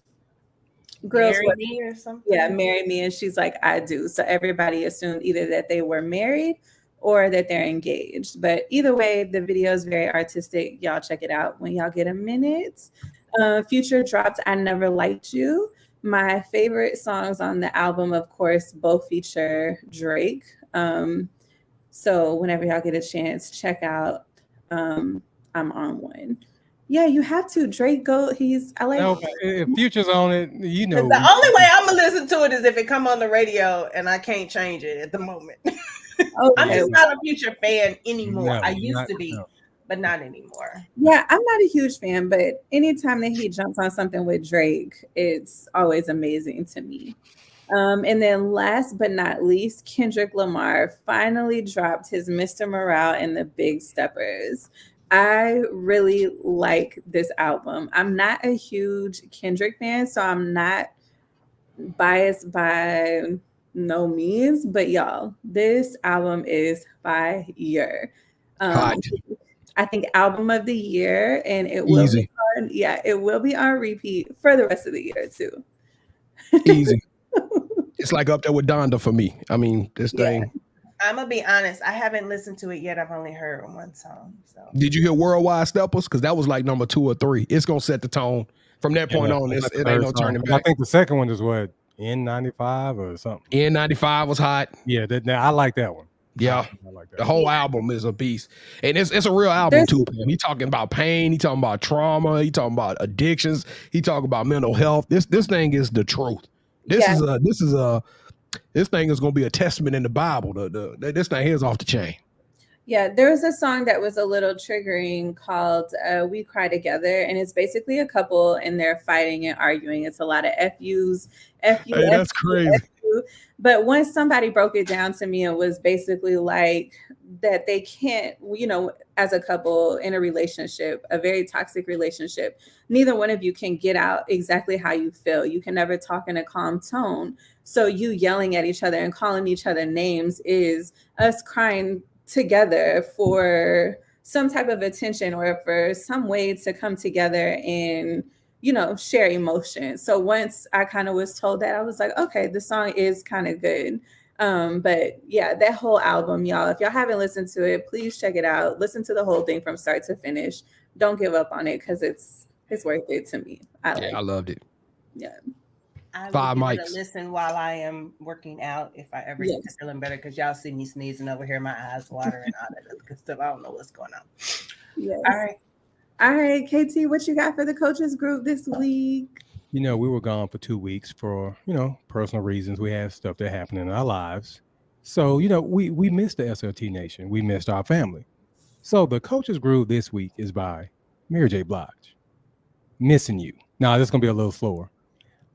Me or something. Yeah, Marry Me, and she's like, I do. So everybody assumed either that they were married or that they're engaged. But either way, the video is very artistic. Y'all check it out when y'all get a minute. Future dropped I Never Liked You. My favorite songs on the album, of course, both feature Drake. So whenever y'all get a chance, check out I'm on one. Yeah, you have to. Drake if Future's on it, you know. The only way I'm gonna listen to it is if it come on the radio, and I can't change it at the moment. I'm just not a Future fan anymore. I used to be, but not anymore. Yeah, I'm not a huge fan, but anytime that he jumps on something with Drake, it's always amazing to me. And then last but not least, Kendrick Lamar finally dropped his Mr. Morale and the Big Steppers. I really like this album. I'm not a huge Kendrick fan, so I'm not biased by no means, but y'all, this album is fire. I think album of the year, and it will it will be on repeat for the rest of the year too. Easy. It's like up there with Donda for me. I mean, this thing. I'm gonna be honest. I haven't listened to it yet. I've only heard one song. So Did you hear Worldwide Steppers? Because that was like number 2 or 3. It's gonna set the tone from that point on. It ain't no turning back. I think the second one is what, N95 or something. N95 was hot. Yeah, I like that one. Yeah, I like that. The whole album is a beast, and it's a real album too. He talking about pain. He talking about trauma. He talking about addictions. He talking about mental health. This thing is the truth. This thing is going to be a testament in the Bible. This thing here is off the chain. Yeah, there was a song that was a little triggering called We Cry Together. And it's basically a couple and they're fighting and arguing. It's a lot of FUs, FU, hey, that's crazy. FU. But once somebody broke it down to me, it was basically like that they can't, as a couple in a relationship, a very toxic relationship, neither one of you can get out exactly how you feel. You can never talk in a calm tone. So you yelling at each other and calling each other names is us crying together for some type of attention or for some way to come together and share emotion. So once I kind of was told that, I was like, okay, the song is kind of good. But yeah, that whole album, y'all, if y'all haven't listened to it, please check it out. Listen to the whole thing from start to finish. Don't give up on it because it's worth it to me. I loved it. Yeah. I 5 will mics. listen while I am working out if I ever get feeling better, because y'all see me sneezing over here, my eyes watering, all that other good stuff. I don't know what's going on. Yes. All right, KT, what you got for the coaches group this week? We were gone for 2 weeks for, personal reasons. We had stuff that happened in our lives. So, we missed the SLT Nation. We missed our family. So the coaches group this week is by Mary J. Blige. Missing You. Now, this is going to be a little slower.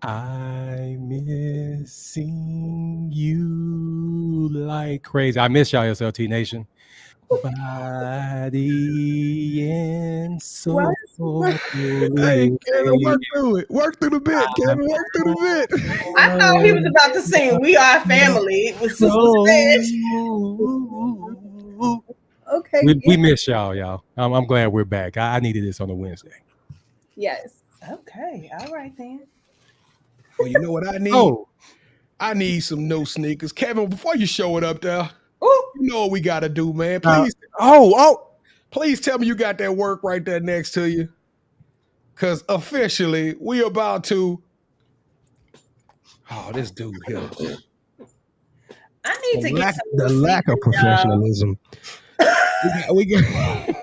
I'm missing you like crazy. I miss y'all, SLT Nation. Body and soul. Hey, Kevin, work through it. Work through the bit, Kevin. Work through the bit. I thought he was about to sing "We Are Family." It was okay. We miss y'all. I'm glad we're back. I needed this on a Wednesday. Yes. Okay. All right then. Well, you know what I need? I need some new sneakers. Kevin, before you show it up there, you know what we got to do, man. Please. Please tell me you got that work right there next to you. Because officially, we about to. Oh, this dude here. I need to get some the lack of professionalism. we got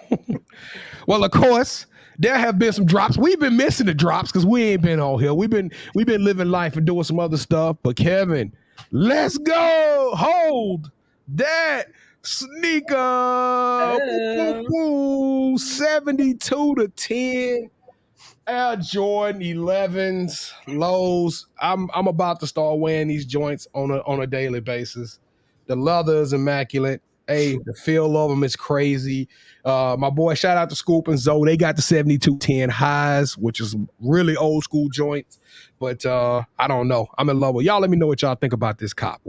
well, of course. There have been some drops. We've been missing the drops because we ain't been on here. We've been living life and doing some other stuff. But Kevin, let's go. Hold that sneaker. 72-10. Air Jordan 11s, lows. I'm about to start wearing these joints on a daily basis. The leather is immaculate. Hey, the feel of them is crazy. My boy, shout out to Scoop and Zoe. They got the 72-10 highs, which is really old school joints. But I don't know. I'm in love with y'all. Let me know what y'all think about this cop.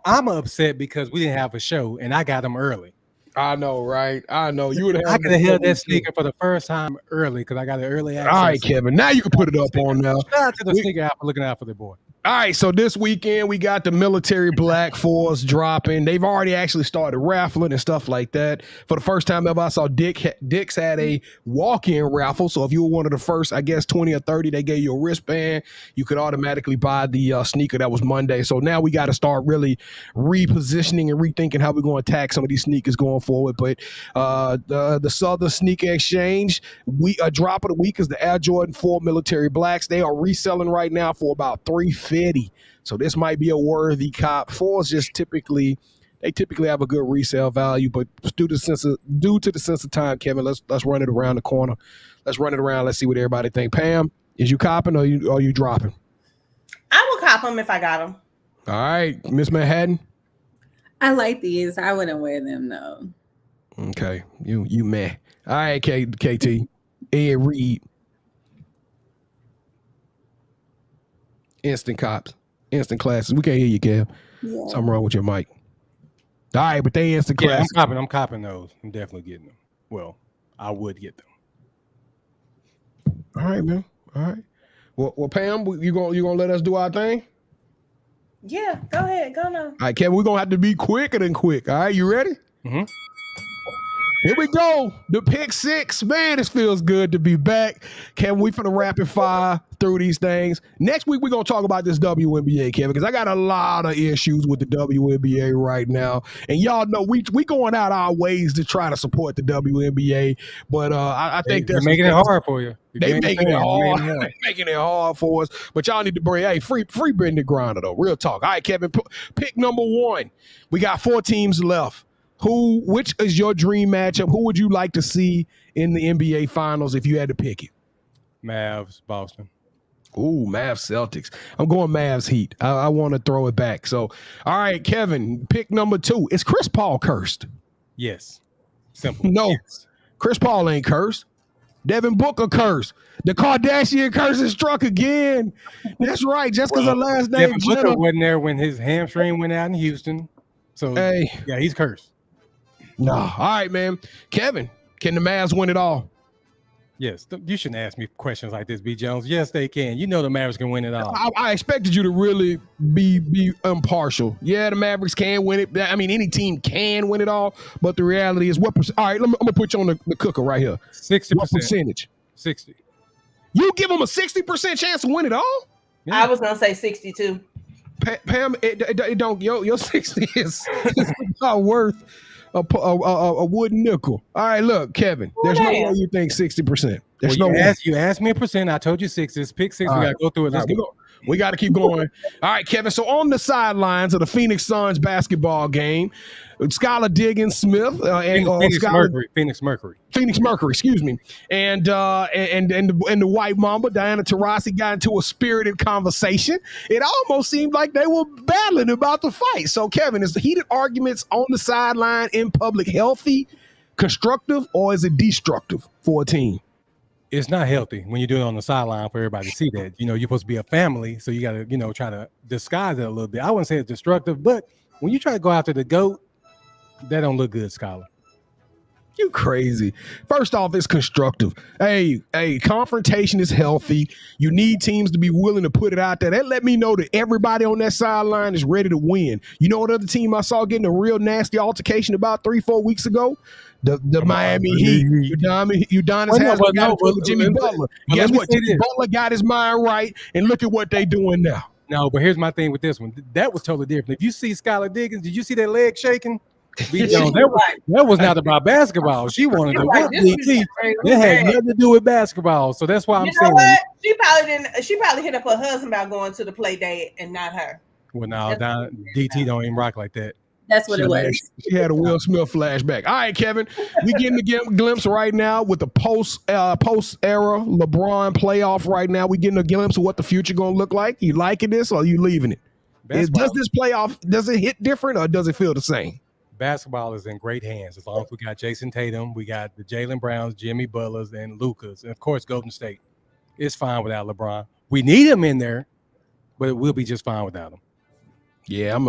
I'm upset because we didn't have a show and I got them early. I know, right? I know. You would have. I could have held that sneaker for the first time early because I got an early access. All right, Kevin. Now you can put it up on now. Shout out to the sneaker app for looking out for the boy. All right, so this weekend we got the military black fours dropping. They've already actually started raffling and stuff like that. For the first time ever, I saw Dick's had a walk-in raffle. So if you were one of the first, I guess 20 or 30, they gave you a wristband. You could automatically buy the sneaker. That was Monday. So now we got to start really repositioning and rethinking how we're going to attack some of these sneakers going forward. But the Southern Sneaker Exchange, drop of the week is the Air Jordan 4 military blacks. They are reselling right now for about $350. So this might be a worthy cop. Fours just typically have a good resale value, but due to the sense of time, Kevin, let's run it around the corner. Let's run it around. Let's see what everybody think. Pam, is you copping or are you dropping? I will cop them if I got them. All right, Miss Manhattan. I like these. I wouldn't wear them though. Okay, you meh. All right, KT, Ed Reed. Instant cops, instant classes. We can't hear you, Kev. Yeah. Something wrong with your mic. All right, but they instant classes. I'm copping those. I'm definitely getting them. Well, I would get them. All right, man. All right. Well, Pam, you gonna let us do our thing? Yeah, go ahead. Go on. All right, Kevin, we're going to have to be quicker than quick. All right, you ready? Mm-hmm. Here we go. The pick six. Man, this feels good to be back. Kevin, we finna rapid fire through these things. Next week, we're going to talk about this WNBA, Kevin, because I got a lot of issues with the WNBA right now. And y'all know we going out our ways to try to support the WNBA. But I think they're making it hard for you. They making it hard. Making it hard for us. But y'all need to bring, free Brittany Griner, though. Real talk. All right, Kevin, pick number one. We got 4 teams left. Which is your dream matchup? Who would you like to see in the NBA Finals if you had to pick it? Mavs, Boston. Ooh, Mavs, Celtics. I'm going Mavs, Heat. I want to throw it back. So, all right, Kevin, pick number 2. Is Chris Paul cursed? Yes. Simple. No. Yes. Chris Paul ain't cursed. Devin Booker cursed. The Kardashian curse is struck again. That's right. Just because her last name Devin Booker wasn't there when his hamstring went out in Houston. So, yeah, he's cursed. No. All right, man. Kevin, can the Mavs win it all? Yes. You shouldn't ask me questions like this, B. Jones. Yes, they can. You know the Mavericks can win it all. I expected you to really be impartial. Yeah, the Mavericks can win it. I mean, any team can win it all, but the reality is what percent? All right, I'm going to put you on the cooker right here. 60%. What percentage? 60. You give them a 60% chance to win it all? Yeah. I was going to say 62. Pam, it don't. Your 60 is not worth a wooden nickel. All right, look, Kevin. There's no way you think 60%. There's no way. You asked me a percent. I told you 6. It's pick 6. We got to go through it. Let's go. We got to keep going. All right, Kevin. So on the sidelines of the Phoenix Suns basketball game, Skylar Diggins-Smith Phoenix Mercury. Excuse me. And the White Mamba, Diana Taurasi, got into a spirited conversation. It almost seemed like they were battling about the fight. So, Kevin, is the heated arguments on the sideline in public healthy, constructive, or is it destructive for a team? It's not healthy when you do it on the sideline for everybody to see that. You know, you're supposed to be a family, so you got to, try to disguise it a little bit. I wouldn't say it's destructive, but when you try to go after the GOAT, that don't look good, Skylar. You crazy. First off, it's constructive. Hey, confrontation is healthy. You need teams to be willing to put it out there. That let me know that everybody on that sideline is ready to win. You know what other team I saw getting a real nasty altercation about 3-4 weeks ago? The Miami Heat. Udonis Haslam got with Jimmy Butler. Guess what? Jimmy Butler got his mind right, and look at what they doing now. No, but here's my thing with this one. That was totally different. If you see Skylar Diggins, did you see that leg shaking? That was not about basketball. She wanted to whoop DT. It had nothing to do with basketball. So that's why I'm saying. What? She probably hit up her husband about going to the play date and not her. Well, no, DT don't even rock like that. That's what it was. She had a Will Smith flashback. All right, Kevin, we getting a glimpse right now with the post era LeBron playoff right now. We getting a glimpse of what the future going to look like. You liking this or are you leaving it? Does this playoff, does it hit different or does it feel the same? Basketball is in great hands as long as we got Jason Tatum, we got the Jaylen Browns, Jimmy Butlers, and Lucas, and of course Golden State. It's fine without LeBron. We need him in there, but we'll be just fine without him. Yeah, I'm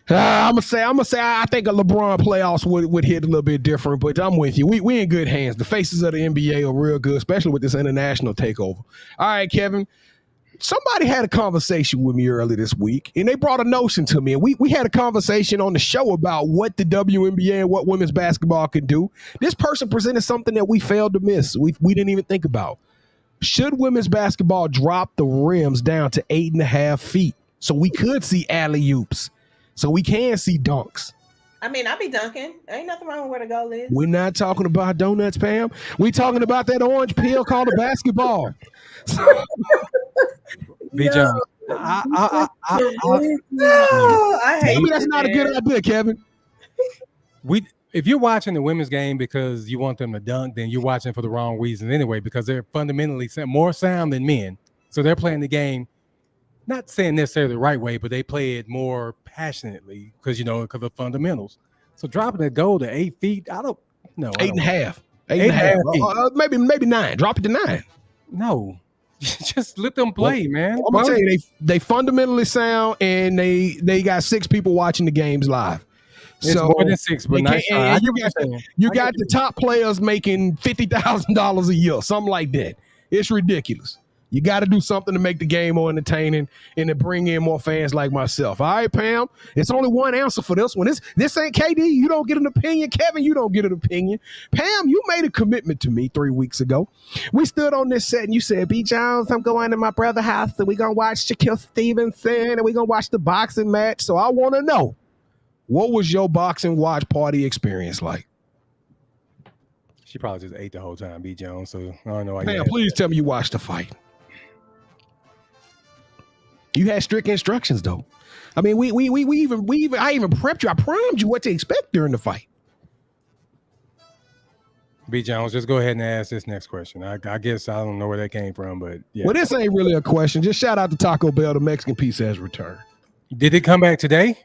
gonna say I think a LeBron playoffs would hit a little bit different, but I'm with you. We in good hands. The faces of the NBA are real good, especially with this international takeover. All right, Kevin. Somebody had a conversation with me earlier this week, and they brought a notion to me. And we had a conversation on the show about what the WNBA and what women's basketball could do. This person presented something that we failed to miss. We didn't even think about. Should women's basketball drop the rims down to 8.5 feet so we could see alley-oops, so we can see dunks? I mean, I'll be dunking. Ain't nothing wrong with where the goal is. We're not talking about donuts, Pam. We talking about that orange pill called a basketball. B. John, I hate maybe that's not a good idea, Kevin. If you're watching the women's game because you want them to dunk, then you're watching for the wrong reasons anyway, because they're fundamentally more sound than men. So they're playing the game, not saying necessarily the right way, but they play it more passionately because of fundamentals. So dropping a goal to 8 feet, I don't know. 8.5. 8.5. Maybe 9. Drop it to 9. No. Just let them play, man. I'm gonna tell you, they fundamentally sound, and they got 6 people watching the games live. It's more than 6, but not. You got the top players making $50,000 a year, something like that. It's ridiculous. You got to do something to make the game more entertaining and to bring in more fans like myself. All right, Pam? It's only one answer for this one. This ain't KD. You don't get an opinion. Kevin, you don't get an opinion. Pam, you made a commitment to me 3 weeks ago. We stood on this set and you said, B. Jones, I'm going to my brother's house and we're going to watch Shaquille Stevenson and we're going to watch the boxing match. So I want to know, what was your boxing watch party experience like? She probably just ate the whole time, B. Jones. So I don't know why. Pam, please tell me you watched the fight. You had strict instructions, though. I mean, I even prepped you. I primed you what to expect during the fight. B. Jones, just go ahead and ask this next question. I guess I don't know where that came from, but yeah. Well, this ain't really a question. Just shout out to Taco Bell. The Mexican pizza has returned. Did it come back today?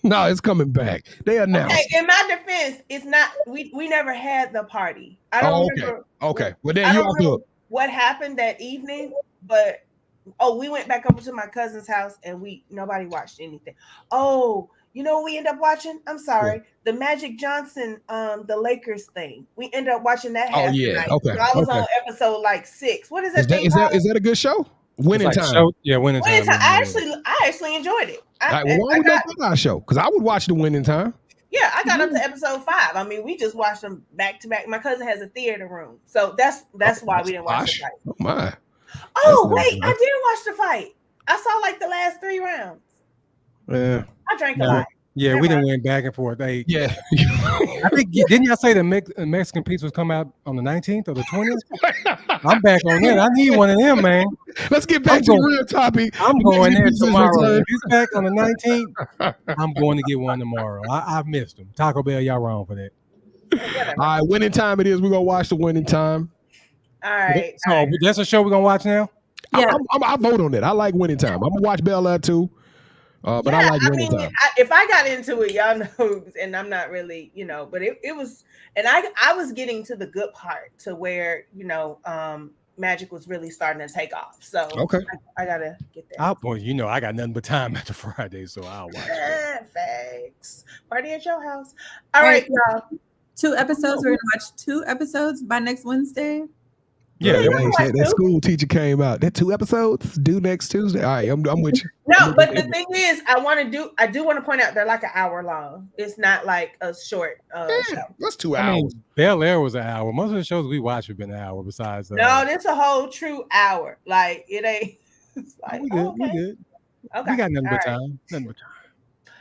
No, it's coming back. They announced. Okay, in my defense, it's not. We never had the party. I don't remember. Okay. Well, then you also what happened that evening, but. Oh, we went back over to my cousin's house and nobody watched anything. Oh, you know what we ended up watching? I'm sorry. Yeah. The Magic Johnson, the Lakers thing. We ended up watching that. Oh, yeah. Night. Okay. So I was on episode like 6. What is that thing? Is that a good show? Winning Time. Yeah, Winning Time. I actually enjoyed it. Why would that be our show? Because I would watch the Winning Time. Yeah, I got up to episode 5. I mean, we just watched them back to back. My cousin has a theater room. So that's why we didn't watch the fight. Oh, my. Oh, wait, I did watch the fight. I saw like the last 3 rounds. Yeah. I drank a lot. Yeah, we done went back and forth. Yeah. I think, didn't y'all say the Mexican pizza was come out on the 19th or the 20th? I'm back on that. I need one of them, man. Let's get back to the real topic. I'm going there tomorrow. If he's back on the 19th, I'm going to get one tomorrow. I missed him. Taco Bell, y'all wrong for that. All right, Winning Time it is. We're going to watch the Winning Time. All right. So that's a show we're gonna watch now. Yeah, I vote on it. I like Winning Time. I'm gonna watch Bel Air too, but I like Winning Time. If I got into it, y'all know, and I'm not really, but it was, and I was getting to the good part to where Magic was really starting to take off. So okay, I gotta get there. Well, I got nothing but time after Friday, so I'll watch it. Thanks. Party at your house. All right, y'all. 2 episodes. We're gonna watch 2 episodes by next Wednesday. Yeah, that school teacher came out. That 2 episodes due next Tuesday. All right, I'm with you. No, but the thing is, I do want to point out they're like an hour long. It's not like a short show. That's 2 hours. Bel Air was an hour. Most of the shows we watch have been an hour. Besides, no, it's a whole true hour. Like it ain't. It's like we good. We good. Okay, we got nothing but time. Nothing but time.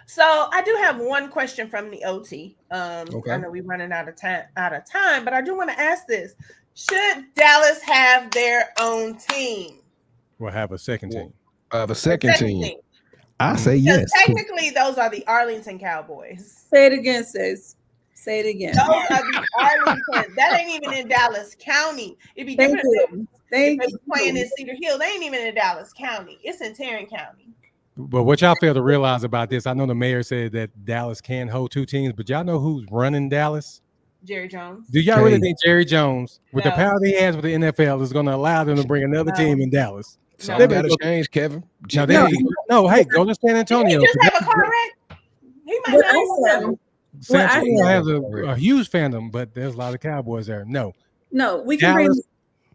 So I do have one question from the OT. Okay. I know we're running out of time, but I do want to ask this. Should Dallas have their own team? We'll have a second team. Have a second team. I say yes. Technically, those are the Arlington Cowboys. Say it again, sis. Say it again. Those are the Arlington. That ain't even in Dallas County. It'd be different if they playing in Cedar Hill. They ain't even in Dallas County. It's in Tarrant County. But what y'all fail to realize about this, I know the mayor said that Dallas can hold 2 teams, but y'all know who's running Dallas? Jerry Jones. Do y'all really think Jerry Jones, with the power he has with the NFL, is going to allow them to bring another team in Dallas? So they got to change, Kevin. No, hey, go to San Antonio. He just have a car wreck. He might not have San Antonio has a huge fandom, but there's a lot of Cowboys there. No, we can Dallas,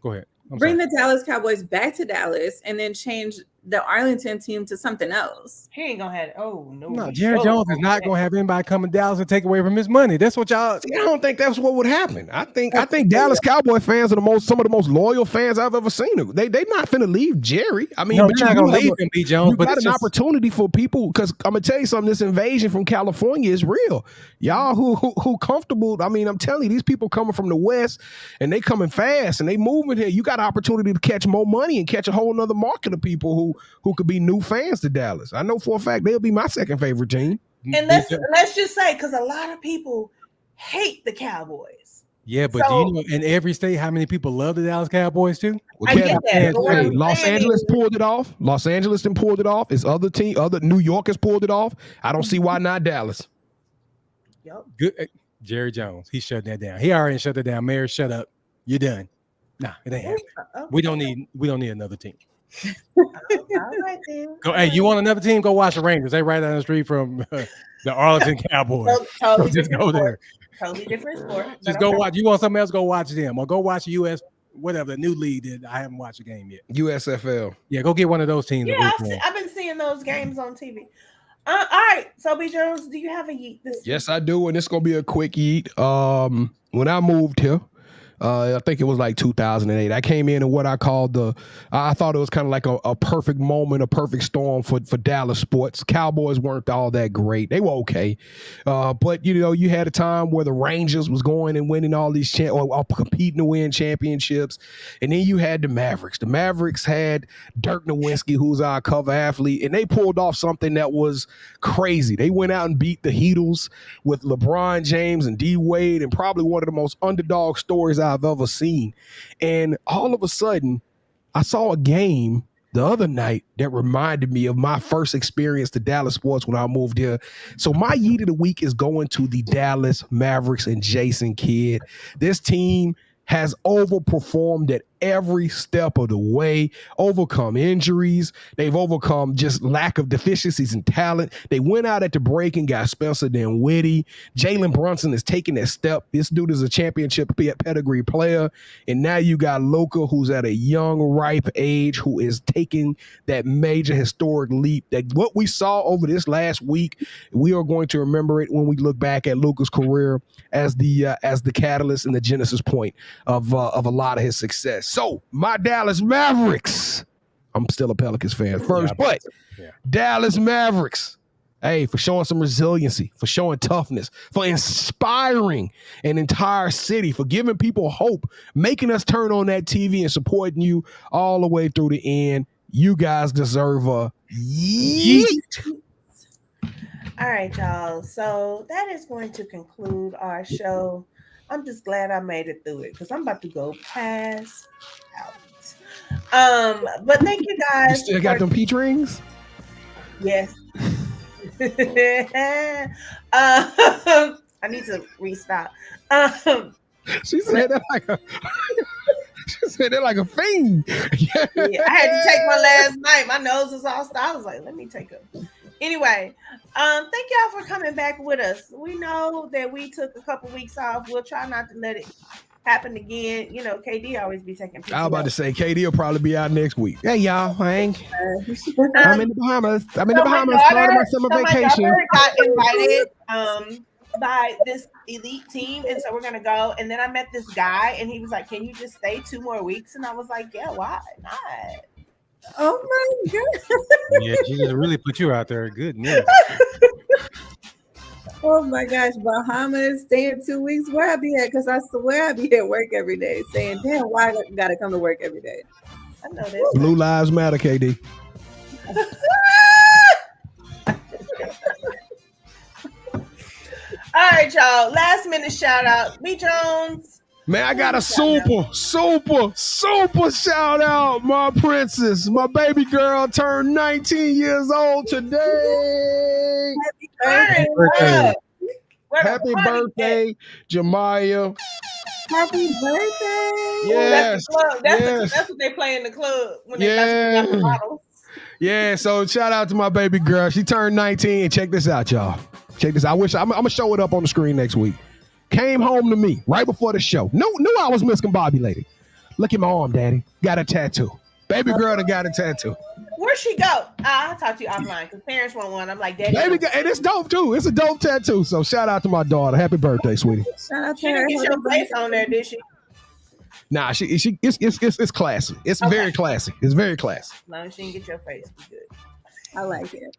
go ahead. Bring the Dallas Cowboys back to Dallas and then change the Arlington team to something else. He ain't gonna have it. Oh no. No, Jerry Jones is not gonna have anybody come to Dallas and take away from his money. That's what y'all. See, I don't think that's what would happen. I think Dallas Cowboy fans are some of the most loyal fans I've ever seen. They not finna leave Jerry. I mean, no, they're not gonna leave him, B. Jones. You got an opportunity for people, because I'm gonna tell you something. This invasion from California is real. Y'all who comfortable. I mean, I'm telling you, these people coming from the West and they coming fast and they moving here. You got an opportunity to catch more money and catch a whole nother market of people who could be new fans to Dallas. I know for a fact they'll be my second favorite team. And let's just say, because a lot of people hate the Cowboys. Yeah, but do you know in every state how many people love the Dallas Cowboys too? Well, I get that. Hey, Los Angeles pulled it off. Los Angeles then pulled it off. It's other New York has pulled it off. I don't see why not Dallas. Yep. Good. Jerry Jones, he shut that down. He already shut that down. Mayor, shut up. You're done. Nah, it ain't happening. Okay. We don't need another team. All right, then. Hey, you want another team? Go watch the Rangers. They right down the street from the Arlington Cowboys. Totally just go there. Totally different sport. Just go watch. You want something else? Go watch them, or go watch US whatever the new league that I haven't watched a game yet. USFL. Yeah, go get one of those teams. Yeah, I've been seeing those games on TV. All right, so B. Jones, do you have a yeet this week? Yes, I do, and it's gonna be a quick yeet. When I moved here, I think it was like 2008. I came in what I called I thought it was kind of like a perfect moment, a perfect storm for Dallas sports. Cowboys weren't all that great. They were okay. But, you had a time where the Rangers was going and winning all these competing to win championships. And then you had the Mavericks. The Mavericks had Dirk Nowitzki, who's our cover athlete, and they pulled off something that was crazy. They went out and beat the Heatles with LeBron James and D Wade, and probably one of the most underdog stories I've ever seen. And all of a sudden, I saw a game the other night that reminded me of my first experience to Dallas sports when I moved here. So my yeet of the week is going to the Dallas Mavericks and Jason Kidd. This team has overperformed at every step of the way, overcome injuries. They've overcome just lack of deficiencies in talent. They went out at the break and got Spencer Dinwiddie. Jalen Brunson is taking that step. This dude is a championship pedigree player. And now you got Luka, who's at a young, ripe age, who is taking that major historic leap. That what we saw over this last week, we are going to remember it when we look back at Luka's career as the catalyst and the genesis point of a lot of his success. So my Dallas Mavericks, I'm still a Pelicans fan first, but Dallas Mavericks, hey, for showing some resiliency, for showing toughness, for inspiring an entire city, for giving people hope, making us turn on that TV and supporting you all the way through the end. You guys deserve a yeet. All right, y'all. So that is going to conclude our show. I'm just glad I made it through it because I'm about to go pass out. But thank you guys. You still got them peach rings? Yes. I need to restock. She said that like a she said that like a fiend. Yeah, I had to take my last night. My nose was all stuck. I was like, let me take a. Anyway, thank y'all for coming back with us. We know that we took a couple weeks off. We'll try not to let it happen again. KD always be taking pictures. I was about to say KD will probably be out next week. Hey y'all, Hank. I'm in the Bahamas. Starting my summer vacation. My daughter got invited by this elite team, and so we're gonna go. And then I met this guy, and he was like, "Can you just stay 2 more weeks?" And I was like, "Yeah, why not?" Oh my god! Yeah, she just really put you out there. Goodness. Oh my gosh, Bahamas, staying 2 weeks. Where I be at? Because I swear I be at work every day, saying, "Damn, why I gotta come to work every day?" I know this. Blue Lives Matter, KD. All right, y'all. Last minute shout out. B. Jones. Man, I got a super shout out. My princess, my baby girl turned 19 years old today. Happy birthday. Happy birthday, Jemiah. Happy birthday. Yes. That's what they play in the club when they got the bottles. Yeah, so shout out to my baby girl. She turned 19. Check this out, y'all. Check this out. I'm going to show it up on the screen next week. Came home to me right before the show. Knew I was miscombobulated. Look at my arm, daddy. Got a tattoo. Baby girl that got a tattoo. Where'd she go? I'll talk to you offline because parents want one. I'm like, daddy. Baby, and it's dope too. It's a dope tattoo. So shout out to my daughter. Happy birthday, sweetie. Shout out to She didn't get your face on there, did she? Nah, it's classy. It's okay. Very classy. It's very classy. As long as she didn't get your face, we good. I like it.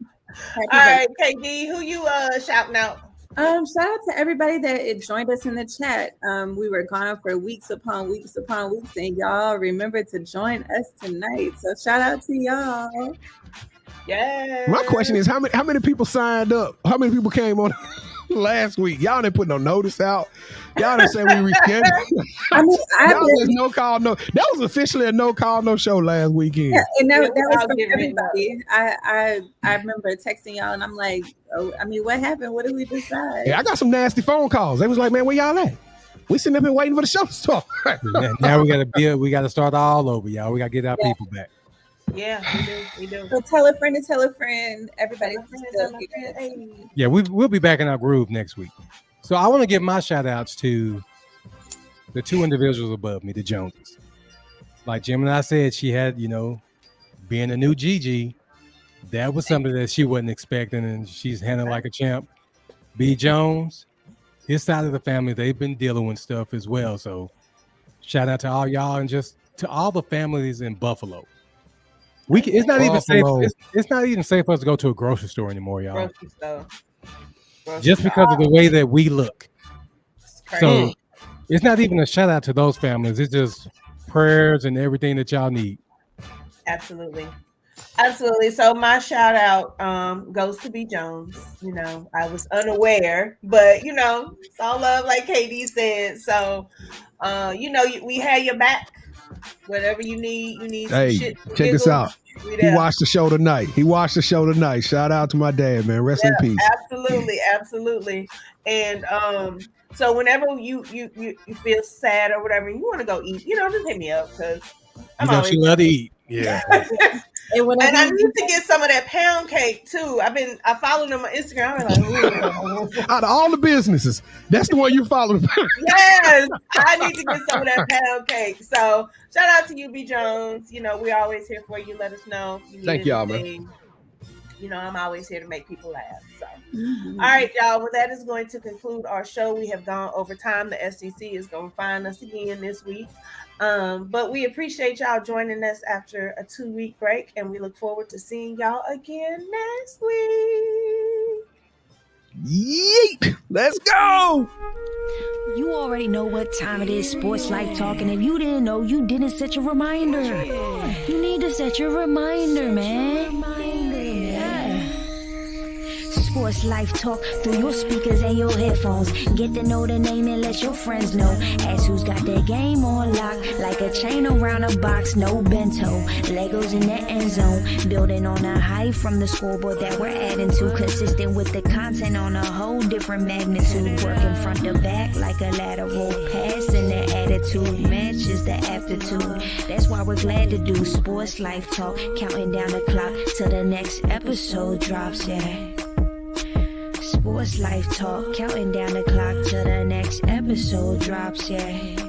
All right, KD, who you shouting out? Shout out to everybody that joined us in the chat. We were gone for weeks upon weeks, and y'all remember to join us tonight. So shout out to y'all. Yeah. My question is, how many people signed up? How many people came on last week? Y'all didn't put no notice out. Y'all didn't say we rescheduled. I mean, no call, no. That was officially a no call, no show last weekend. Yeah, and that was for everybody. I remember texting y'all, and I'm like, oh, I mean, what happened? What did we decide? Yeah, I got some nasty phone calls. They was like, man, where y'all at? We sitting up and waiting for the show to start. Now we gotta start all over, y'all. We gotta get our people back. Yeah, we do. So tell a friend to tell a friend. Everybody. Yeah, we'll be back in our groove next week. So I want to give my shout outs to the 2 individuals above me, the Joneses. like Gemini said, she had, being a new Gigi, that was something that she wasn't expecting, and she's handled like a champ. B. Jones, his side of the family, they've been dealing with stuff as well. So shout out to all y'all and just to all the families in Buffalo. It's not even safe. It's not even safe for us to go to a grocery store anymore, y'all. Grocery store. Just because of the way that we look. So it's not even a shout out to those families. It's just prayers and everything that y'all need. Absolutely. So my shout out goes to B. Jones. I was unaware, but it's all love, like KD said. So we have your back. Whatever you need Hey, some shit. check this out. He watched the show tonight. Shout out to my dad, man. Rest in peace. Absolutely. And so whenever you feel sad or whatever, you want to go eat, just hit me up because she love to eat. Yeah. And I need to get some of that pound cake too. I followed them on Instagram. I'm like, out of all the businesses, that's the one you followed. Yes, I need to get some of that pound cake. So shout out to you, B. Jones. We're always here for you. Let us know. If you need Thank y'all, man. I'm always here to make people laugh. So, All right, y'all. Well, that is going to conclude our show. We have gone over time. The SEC is going to find us again this week. But we appreciate y'all joining us after a 2-week break, and we look forward to seeing y'all again next week. Yeet! Let's go! You already know what time it is, Sports Life Talk, and if you didn't know, you didn't set your reminder. You need to set your reminder, man. Sports Life Talk through your speakers and your headphones. Get to know the name and let your friends know. Ask who's got their game on lock, like a chain around a box, no bento. Legos in the end zone, building on a height from the scoreboard that we're adding to. Consistent with the content on a whole different magnitude. Working front to back like a lateral pass, and the attitude matches the aptitude. That's why we're glad to do Sports Life Talk, counting down the clock till the next episode drops, yeah. Sports Life Talk, counting down the clock till the next episode drops, yeah.